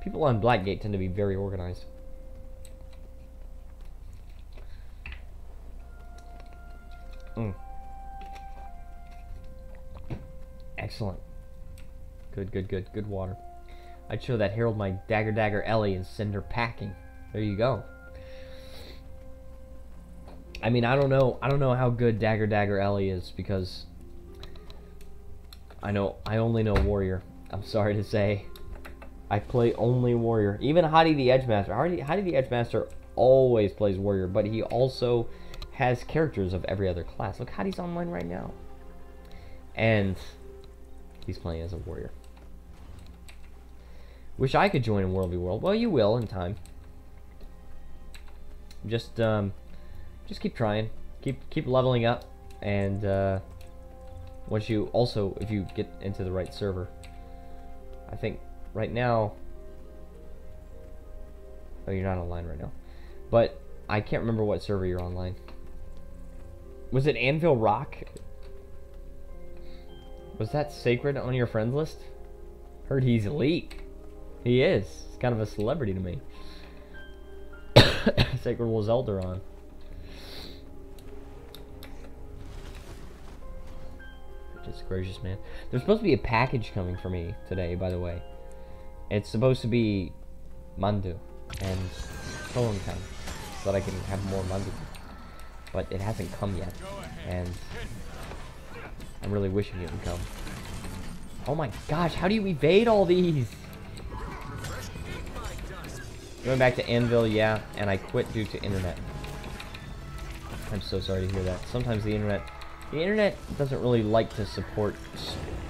people on Blackgate tend to be very organized. Excellent. Good water. I'd show that Herald my Dagger Ellie and send her packing. There you go. I mean, I don't know how good Dagger Ellie is, because I only know Warrior. I'm sorry to say. I play only Warrior. Even Hottie the Edgemaster. Hottie the Edgemaster always plays Warrior, but he also has characters of every other class. Look, Hottie's online right now. And he's playing as a Warrior. Wish I could join in World v World. Well, you will in time. Just keep trying. Keep leveling up, and once you also, if you get into the right server, I think right now, oh, you're not online right now, but I can't remember what server you're online. Was it Anvil Rock? Was that Sacred on your friends list? Heard he's elite. He is. He's kind of a celebrity to me. Sacred was Elderon. Just gracious, man. There's supposed to be a package coming for me today, by the way. It's supposed to be Mandu and Totem, so that I can have more Mandu. But it hasn't come yet, and I'm really wishing it would come. Oh my gosh, how do you evade all these? Going back to Anvil, yeah, and I quit due to internet. I'm so sorry to hear that. Sometimes the internet doesn't really like to support,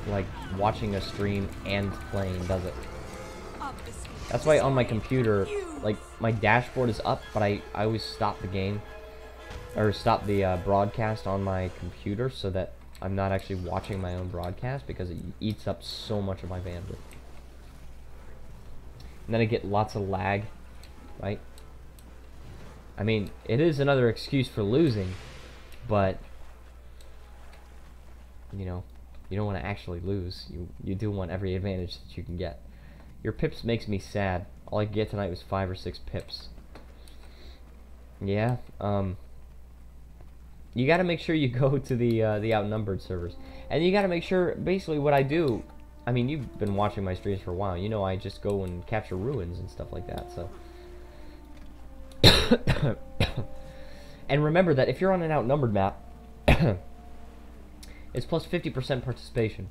like, watching a stream and playing, does it? That's why on my computer, like, my dashboard is up, but I always stop the game, or stop the broadcast on my computer so that I'm not actually watching my own broadcast, because it eats up so much of my bandwidth. And then I get lots of lag, right? I mean, it is another excuse for losing, but, you know, you don't want to actually lose. You do want every advantage that you can get. Your pips makes me sad. All I could get tonight was 5 or 6 pips. Yeah, you gotta make sure you go to the outnumbered servers. And you gotta make sure, basically what I do, I mean, you've been watching my streams for a while. You know I just go and capture ruins and stuff like that, so. And remember that if you're on an outnumbered map, it's plus 50% participation.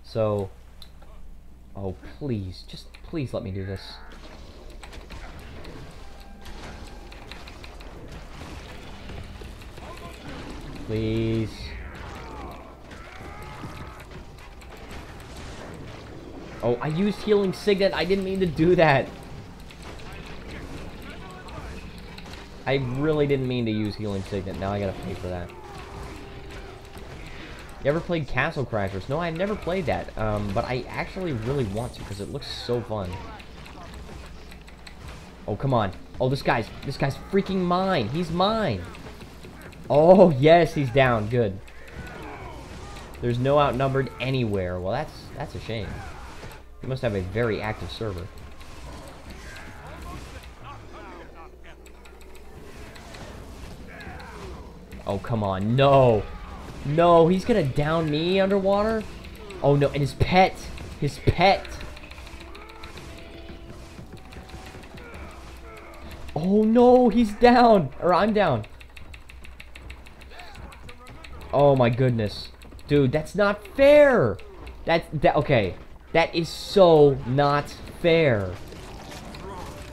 So, oh please, just please let me do this. Please. Oh, I used Healing Signet. I didn't mean to do that. I really didn't mean to use Healing Signet. Now I gotta pay for that. You ever played Castle Crashers? No, I've never played that. But I actually really want to because it looks so fun. Oh, come on. Oh, this guy's freaking mine. He's mine. Oh, yes, he's down. Good. There's no outnumbered anywhere. Well, that's a shame. You must have a very active server. Oh, come on. No. No, he's gonna down me underwater? Oh, no. And his pet. His pet. Oh, no. He's down. Or I'm down. Oh, my goodness. Dude, that's not fair. Okay. That is so not fair.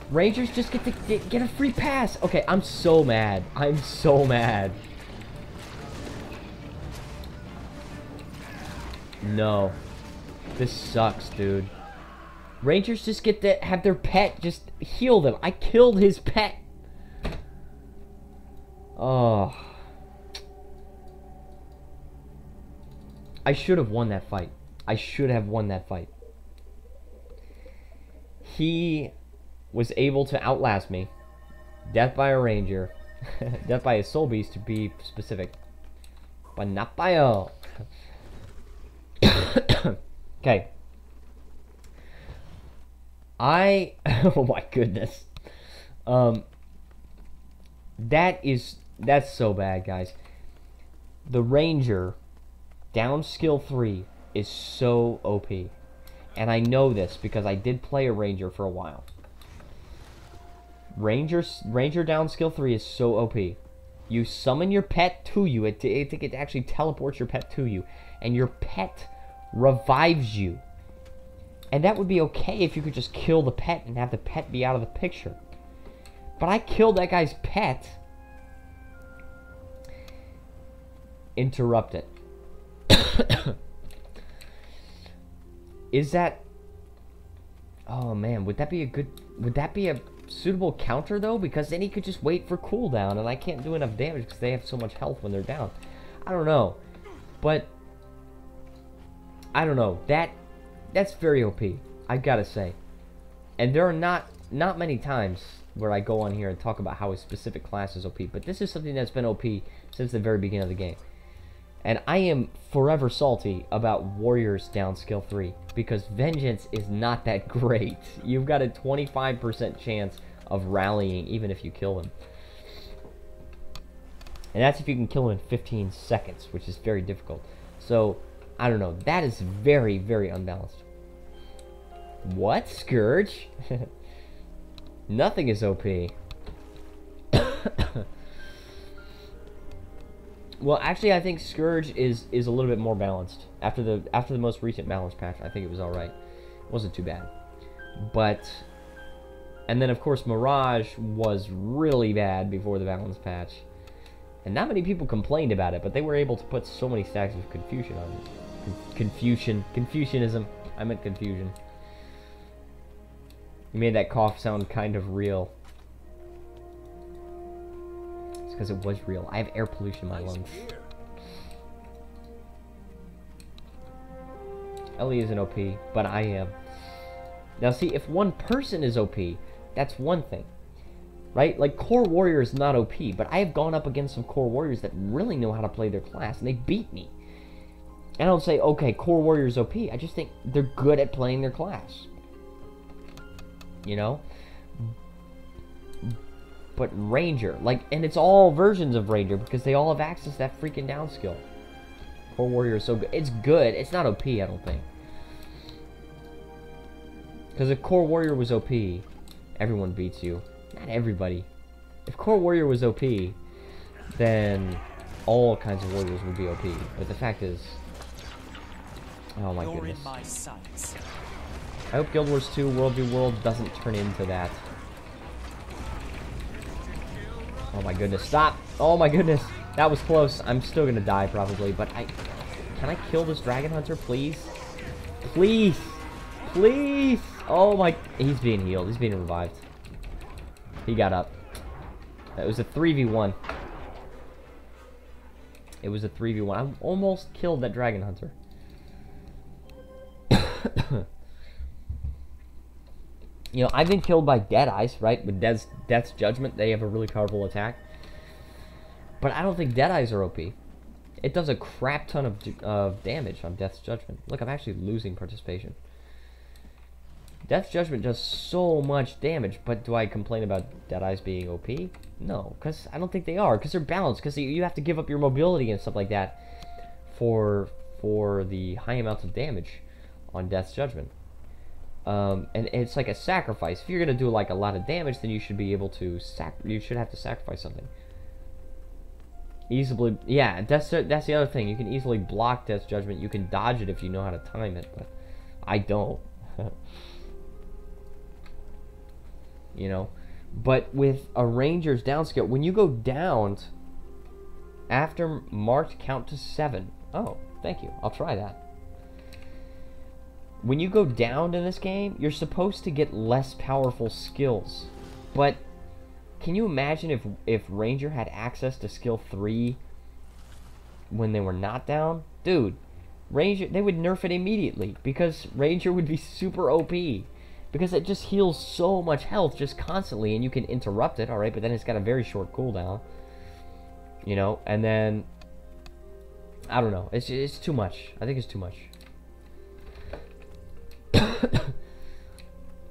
Rangers just get to get a free pass. Okay, I'm so mad. I'm so mad. No. This sucks, dude. Rangers just get to have their pet just heal them. I killed his pet. Oh. I should have won that fight. I should have won that fight. He was able to outlast me. Death by a ranger. Death by a soul beast, to be specific. But not by a... Okay. Oh my goodness. That's so bad, guys. The ranger, down skill 3, is so OP. And I know this because I did play a ranger for a while. Ranger down skill 3 is so OP. You summon your pet to you. It actually teleports your pet to you. And your pet revives you. And that would be okay if you could just kill the pet and have the pet be out of the picture. But I killed that guy's pet. Interrupt it. Is that... Oh man, would that be a suitable counter though? Because then he could just wait for cooldown and I can't do enough damage because they have so much health when they're down. I don't know. But I don't know. That's very OP, I gotta say. And there are not many times where I go on here and talk about how a specific class is OP, but this is something that's been OP since the very beginning of the game. And I am forever salty about Warriors down skill 3, because Vengeance is not that great. You've got a 25% chance of rallying even if you kill him. And that's if you can kill him in 15 seconds, which is very difficult. So, I don't know. That is very, very unbalanced. What? Scourge? Nothing is OP. Well, actually, I think Scourge is a little bit more balanced. After the most recent balance patch, I think it was alright. It wasn't too bad. But... And then, of course, Mirage was really bad before the balance patch. And not many people complained about it, but they were able to put so many stacks of Confusion on it. Confucianism. I meant confusion. You made that cough sound kind of real. It's because it was real. I have air pollution in my lungs. Ellie isn't OP, but I am. Now see, if one person is OP, that's one thing. Right? Like, Core Warrior is not OP, but I have gone up against some Core Warriors that really know how to play their class, and they beat me. And I don't say, okay, Core Warrior is OP. I just think they're good at playing their class. You know? But Ranger, like, and it's all versions of Ranger, because they all have access to that freaking down skill. Core Warrior is so good. It's good. It's not OP, I don't think. Because if Core Warrior was OP, everyone beats you. Not everybody. If Core Warrior was OP, then all kinds of warriors would be OP. But the fact is... Oh my goodness. I hope Guild Wars 2 World v World doesn't turn into that. Oh my goodness, stop! Oh my goodness, that was close. I'm still gonna die probably, but can I kill this Dragon Hunter, please? Please! Please! Oh my... He's being healed. He's being revived. He got up. It was a 3v1. It was a 3v1. I almost killed that Dragon Hunter. You know, I've been killed by Deadeyes, right? With Death's Judgment, they have a really powerful attack. But I don't think Deadeyes are OP. It does a crap ton of damage on Death's Judgment. Look, I'm actually losing participation. Death's Judgment does so much damage, but do I complain about Deadeyes being OP? No, because I don't think they are, because they're balanced, because you have to give up your mobility and stuff like that for the high amounts of damage on Death's Judgment. And it's like a sacrifice. If you're going to do like a lot of damage, then you should be able to you should have to sacrifice something. Easily, yeah, that's the other thing. You can easily block Death's Judgment. You can dodge it if you know how to time it, but I don't. You know, but with a ranger's downscale, when you go down after marked count to 7. Oh, thank you. I'll try that. When you go down in this game, you're supposed to get less powerful skills. But can you imagine if Ranger had access to skill 3 when they were not down? Dude, Ranger, they would nerf it immediately because Ranger would be super OP. Because it just heals so much health just constantly, and you can interrupt it, alright, but then it's got a very short cooldown. You know, and then I don't know. It's too much. I think it's too much.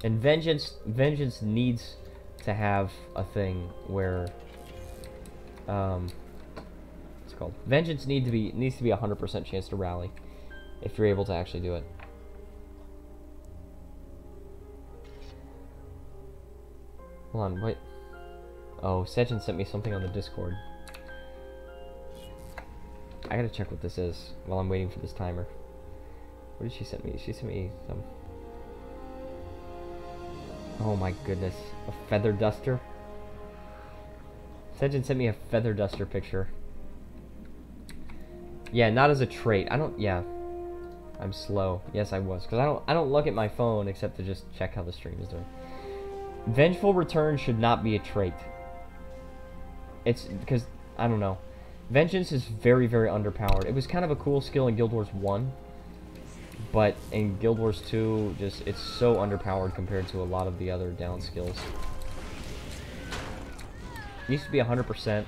And Vengeance needs to have a thing where what's it called? Vengeance needs to be 100% chance to rally if you're able to actually do it. Hold on, wait. Oh, Sejin sent me something on the Discord. I gotta check what this is while I'm waiting for this timer. What did she send me? She sent me some... Oh my goodness. A feather duster? Sejin sent me a feather duster picture. Yeah, not as a trait. Yeah. I'm slow. Yes, I was. Because I don't look at my phone except to just check how the stream is doing. Vengeful Return should not be a trait. It's because, I don't know. Vengeance is very, very underpowered. It was kind of a cool skill in Guild Wars 1. But in Guild Wars 2, it's so underpowered compared to a lot of the other down skills. It used to be 100%.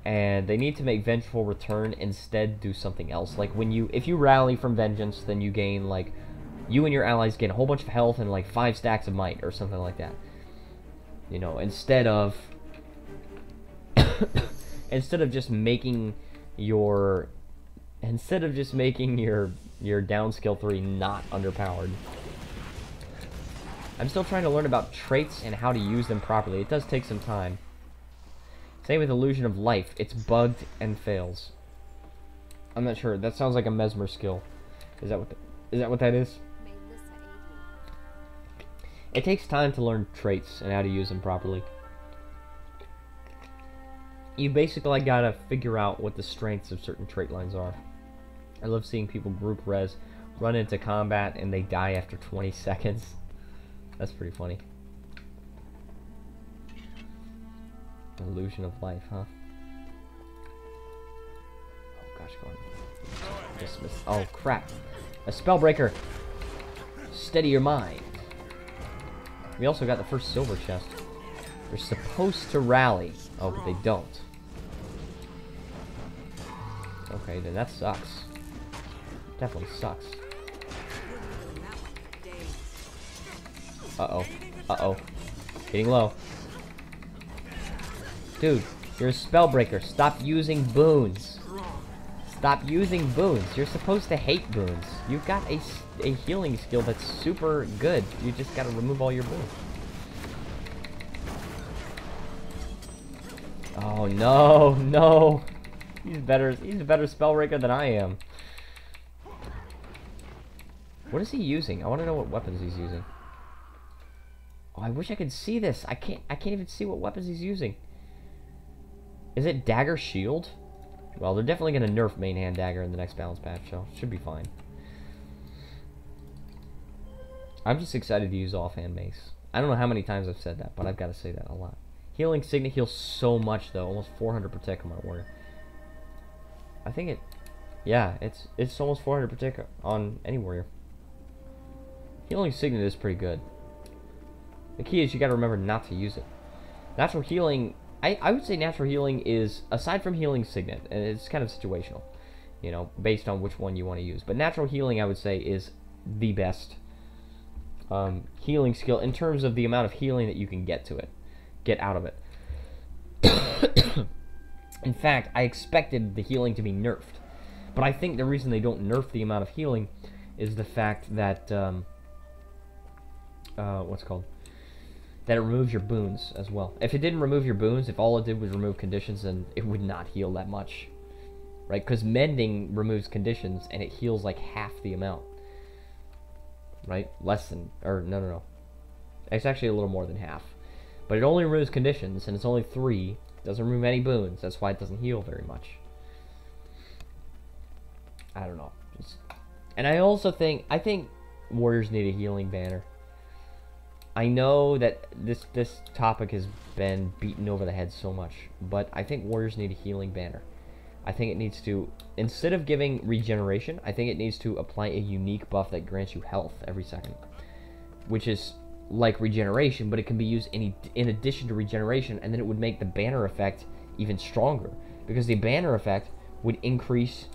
And they need to make Vengeful Return instead do something else. Like if you rally from Vengeance, then you gain like... You and your allies gain a whole bunch of health and like 5 stacks of might or something like that. You know, instead of just making your down skill 3 not underpowered. I'm still trying to learn about traits and how to use them properly. It does take some time. Same with Illusion of Life. It's bugged and fails. I'm not sure. That sounds like a Mesmer skill. Is that what that is? It takes time to learn traits and how to use them properly. You basically gotta figure out what the strengths of certain trait lines are. I love seeing people group res, run into combat, and they die after 20 seconds. That's pretty funny. Illusion of Life, huh? Oh gosh, go on. Dismiss. Oh crap. A Spellbreaker. Steady your mind. We also got the first silver chest. They're supposed to rally. Oh, but they don't. Okay, then that sucks. Definitely sucks. Uh-oh. Uh-oh. Getting low. Dude, you're a Spellbreaker. Stop using boons. Stop using boons. You're supposed to hate boons. You've got a healing skill that's super good. You just gotta remove all your boons. Oh no, no. He's a better Spellbreaker than I am. What is he using? I want to know what weapons he's using. Oh, I wish I could see this. I can't even see what weapons he's using. Is it Dagger Shield? Well, they're definitely going to nerf main hand dagger in the next balance patch, so it should be fine. I'm just excited to use offhand mace. I don't know how many times I've said that, but I've got to say that a lot. Healing Signet heals so much, though. Almost 400 protect on my warrior. I think it... Yeah, it's almost 400 protect on any warrior. Healing Signet is pretty good. The key is you got to remember not to use it. Natural healing... I would say natural healing is, aside from Healing Signet, and it's kind of situational, you know, based on which one you want to use. But natural healing, I would say, is the best healing skill in terms of the amount of healing that you can get out of it. In fact, I expected the healing to be nerfed, but I think the reason they don't nerf the amount of healing is the fact that that it removes your boons as well. If it didn't remove your boons, if all it did was remove conditions, then it would not heal that much, right? Because mending removes conditions and it heals like half the amount, right? Less than, or no. It's actually a little more than half. But it only removes conditions, and it's only 3. It doesn't remove any boons. That's why it doesn't heal very much. I don't know. And I also think, warriors need a healing banner. I know that this topic has been beaten over the head so much, but I think warriors need a healing banner. I think it needs to, instead of giving regeneration, I think it needs to apply a unique buff that grants you health every second, which is like regeneration, but it can be used in addition to regeneration, and then it would make the banner effect even stronger, because the banner effect would increase,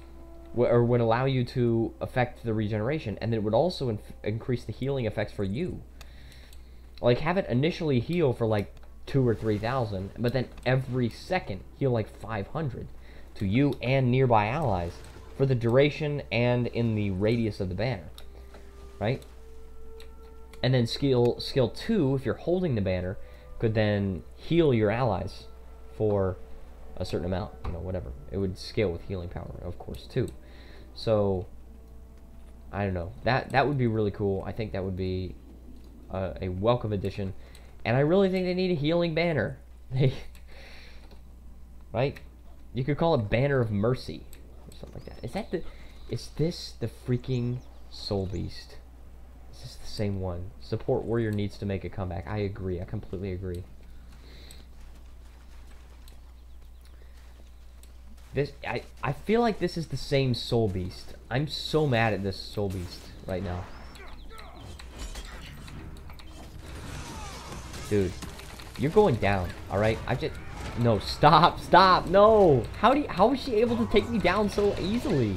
or would allow you to affect the regeneration, and then it would also increase the healing effects for you. Like, have it initially heal for like 2,000 or 3,000, but then every second heal like 500 to you and nearby allies for the duration and in the radius of the banner, right? And then skill 2, if you're holding the banner, could then heal your allies for a certain amount, you know, whatever. It would scale with healing power, of course, too. So, I don't know. That would be really cool. I think that would be a welcome addition, and I really think they need a healing banner. Right? You could call it Banner of Mercy or something like that. Is this the freaking Soul Beast? Is this the same one? Support warrior needs to make a comeback. I agree. I completely agree. I feel like this is the same Soul Beast. I'm so mad at this Soul Beast right now. Dude, you're going down, alright? No, stop, no! How is she able to take me down so easily?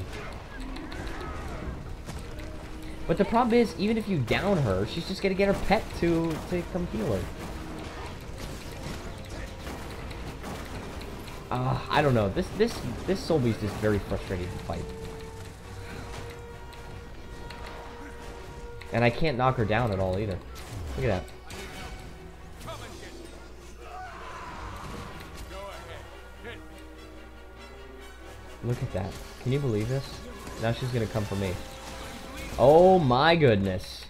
But the problem is, even if you down her, she's just gonna get her pet to come heal her. I don't know. This Soul Beast is very frustrating to fight. And I can't knock her down at all either. Look at that. Look at that. Can you believe this? Now she's gonna come for me. Oh my goodness.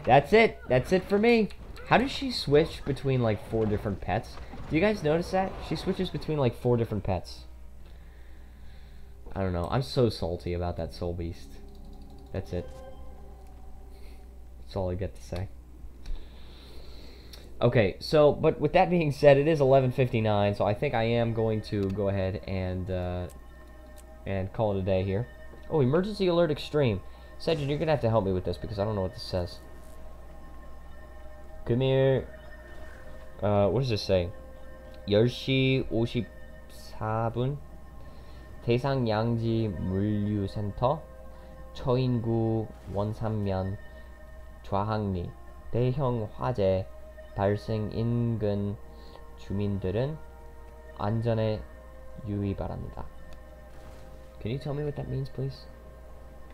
That's it. That's it for me. How does she switch between like 4 different pets? Do you guys notice that? She switches between like 4 different pets. I don't know. I'm so salty about that Soul Beast. That's it. That's all I get to say. Okay, so, but with that being said, it is 11:59, so I think I am going to go ahead and call it a day here. Oh, emergency alert extreme. Cedric, you're gonna have to help me with this because I don't know what this says. Come here. What does this say? 10시 54분 대상 양지 물류센터 처인구 원산면 좌항리 대형 화재 발생 인근 주민들은 안전에 유의 바랍니다. Can you tell me what that means, please?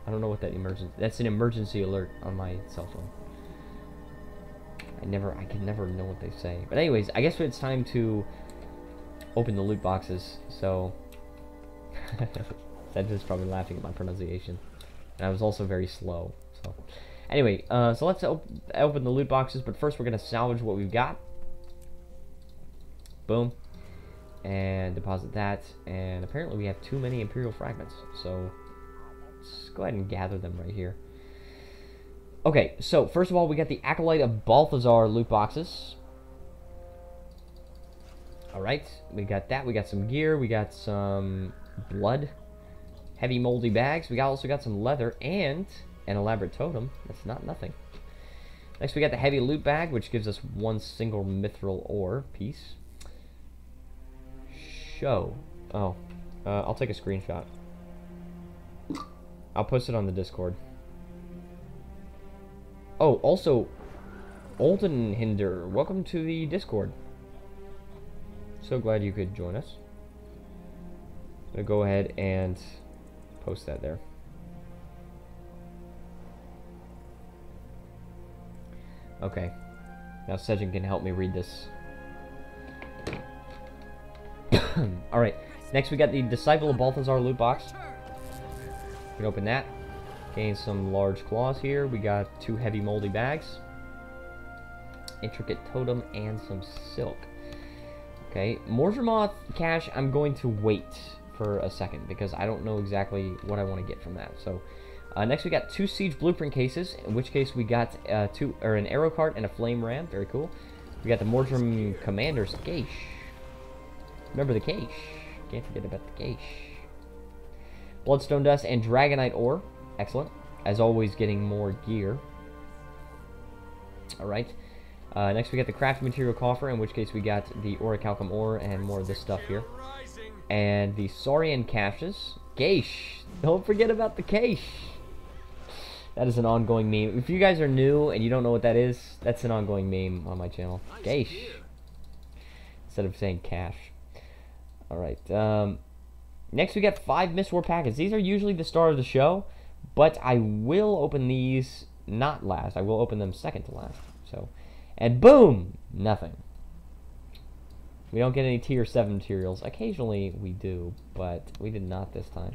I don't know what that that's an emergency alert on my cell phone. I can never know what they say. But anyways, I guess it's time to open the loot boxes. So Cedric's probably laughing at my pronunciation. And I was also very slow. So anyway, so let's open the loot boxes, but first we're gonna salvage what we've got. Boom. And deposit that, and apparently we have too many Imperial fragments, so let's go ahead and gather them right here. Okay, so first of all, we got the Acolyte of Balthazar loot boxes. Alright, we got that. We got some gear. We got some blood. Heavy moldy bags. We also got some leather and an elaborate totem. That's not nothing. Next, we got the heavy loot bag, which gives us one single mithril ore piece. Show. Oh, I'll take a screenshot. I'll post it on the Discord. Oh, also, Oldenhinder, welcome to the Discord. So glad you could join us. I'm gonna go ahead and post that there. Okay. Now Sejin can help me read this. Alright. Next we got the Disciple of Balthazar loot box. We can open that. Gain some large claws here. We got 2 heavy moldy bags. Intricate totem and some silk. Okay. Mordremoth cache, I'm going to wait for a second because I don't know exactly what I want to get from that. So next we got 2 siege blueprint cases, in which case we got an arrow cart and a flame ram. Very cool. We got the Mordrim Commander's Gaish. Remember the Gaish. Can't forget about the Gaish. Bloodstone dust and Dragonite ore. Excellent. As always, getting more gear. Alright. Next we got the craft material coffer, in which case we got the orichalcum ore and more of this stuff here. And the Saurian caches. Gaish. Don't forget about the Gaish. That is an ongoing meme. If you guys are new and you don't know what that is, that's an ongoing meme on my channel. Gaish. Instead of saying cash. Alright. Next we got 5 Mistwar packets. These are usually the star of the show, but I will open these not last. I will open them second to last. So, and boom! Nothing. We don't get any tier 7 materials. Occasionally we do, but we did not this time.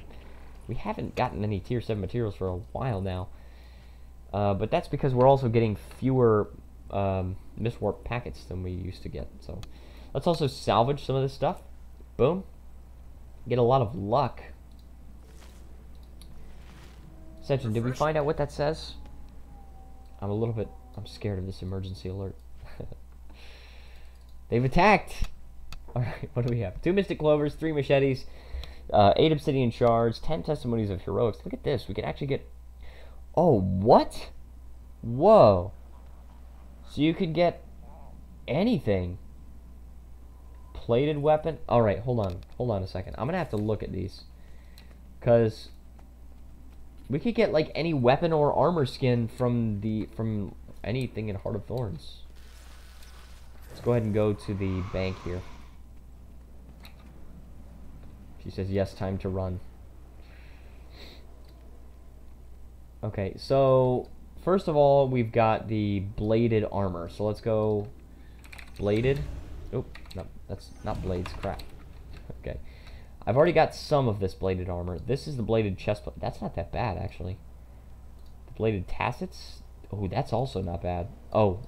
We haven't gotten any tier 7 materials for a while now. But that's because we're also getting fewer Mistwarp packets than we used to get. So let's also salvage some of this stuff. Boom. Get a lot of luck. Sejin, did we find out what that says? I'm scared of this emergency alert. They've attacked! Alright, what do we have? 2 Mystic Clovers, 3 Machetes, 8 Obsidian Shards, 10 Testimonies of Heroics. Look at this. We can actually get... Oh, what? Whoa. So you could get anything. Plated weapon. Alright, hold on. Hold on a second. I'm going to have to look at these. Because we could get like any weapon or armor skin from anything in Heart of Thorns. Let's go ahead and go to the bank here. She says, yes, time to run. Okay, so first of all, we've got the bladed armor. So let's go bladed. Oh, no, that's not blades, crap. Okay. I've already got some of this bladed armor. This is the bladed chestplate. That's not that bad, actually. The bladed tassets. Oh, that's also not bad. Oh,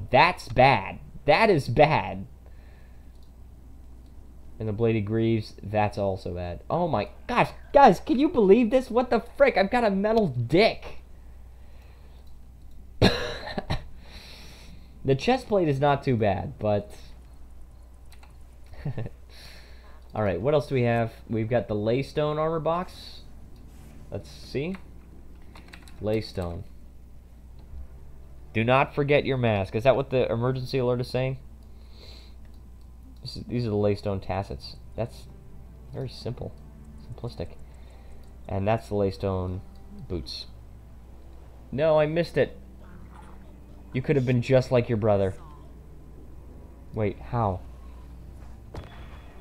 that's bad. That is bad. And the bladed greaves, that's also bad. Oh my gosh, guys, can you believe this? What the frick? I've got a metal dick. The chestplate is not too bad, but... Alright, what else do we have? We've got the Laystone armor box. Let's see. Laystone. Do not forget your mask. Is that what the emergency alert is saying? These are the Laystone tassets. That's very simple. Simplistic. And that's the Laystone boots. No, I missed it. You could have been just like your brother. Wait, how?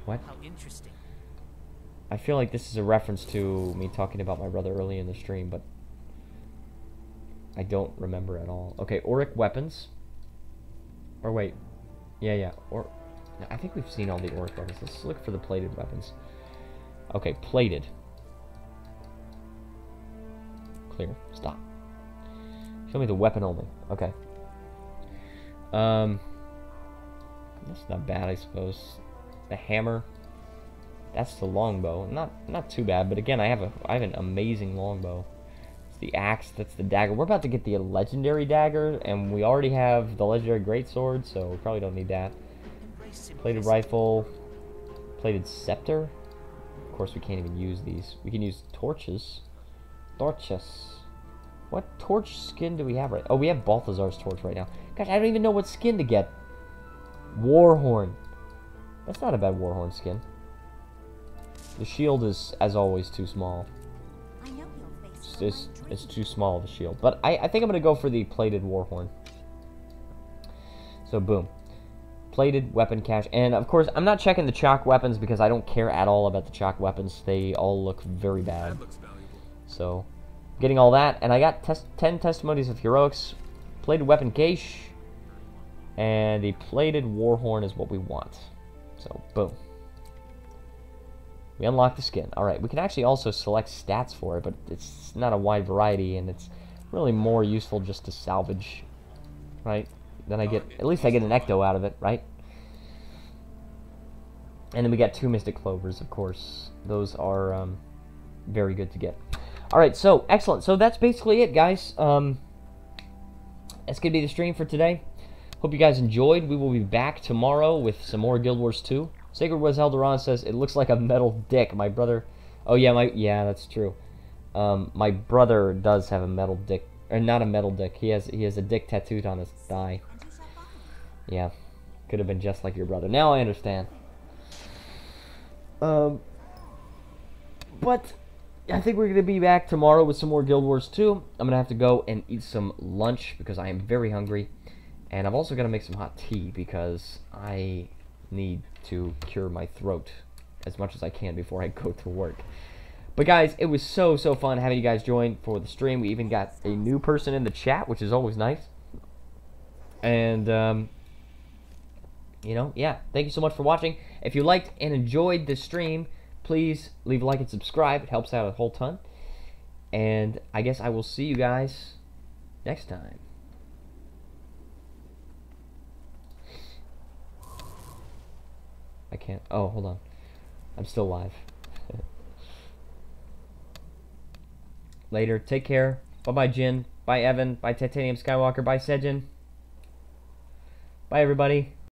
What? How interesting. I feel like this is a reference to me talking about my brother early in the stream, but I don't remember at all. Okay, auric weapons. Or wait. Yeah. Or I think we've seen all the auric weapons. Let's look for the plated weapons. Okay, plated. Clear. Stop. Show me the weapon only. Okay. That's not bad, I suppose. The hammer. That's the longbow. Not too bad, but again, I have an amazing longbow. the axe, that's the dagger. We're about to get the legendary dagger, and we already have the legendary greatsword, so we probably don't need that. Plated rifle, plated scepter. Of course, we can't even use these. We can use torches. Torches. What torch skin do we have right? Oh, we have Balthazar's torch right now. Gosh, I don't even know what skin to get. Warhorn. That's not a bad Warhorn skin. The shield is, as always, too small. It's too small of a shield. But I think I'm going to go for the plated Warhorn. So, boom. Plated weapon cache. And, of course, I'm not checking the chalk weapons because I don't care at all about the chalk weapons. They all look very bad. So, getting all that. And I got 10 testimonies of heroics. Plated weapon cache. And the plated Warhorn is what we want. So, boom. We unlock the skin. Alright, we can actually also select stats for it, but it's not a wide variety, and it's really more useful just to salvage, right? Then I get, at least I get an ecto out of it, right? And then we got 2 mystic clovers, of course. Those are very good to get. Alright, so, excellent. So that's basically it, guys. That's going to be the stream for today. Hope you guys enjoyed. We will be back tomorrow with some more Guild Wars 2. Sacred Wes Eldoron says, it looks like a metal dick. My brother... Oh, yeah, yeah, that's true. My brother does have a metal dick. Or not a metal dick. He has a dick tattooed on his thigh. Yeah. Could have been just like your brother. Now I understand. But I think we're going to be back tomorrow with some more Guild Wars 2. I'm going to have to go and eat some lunch because I am very hungry. And I'm also going to make some hot tea because I need to cure my throat as much as I can before I go to work. But guys, it was so fun having you guys join for the stream. We even got a new person in the chat, which is always nice. And you know, yeah, thank you so much for watching. If you liked and enjoyed this stream, please leave a like and subscribe. It helps out a whole ton. And I guess I will see you guys next time. I can't. Oh, hold on. I'm still live. Later. Take care. Bye-bye, Jin. Bye, Evan. Bye, Titanium Skywalker. Bye, Sejin. Bye, everybody.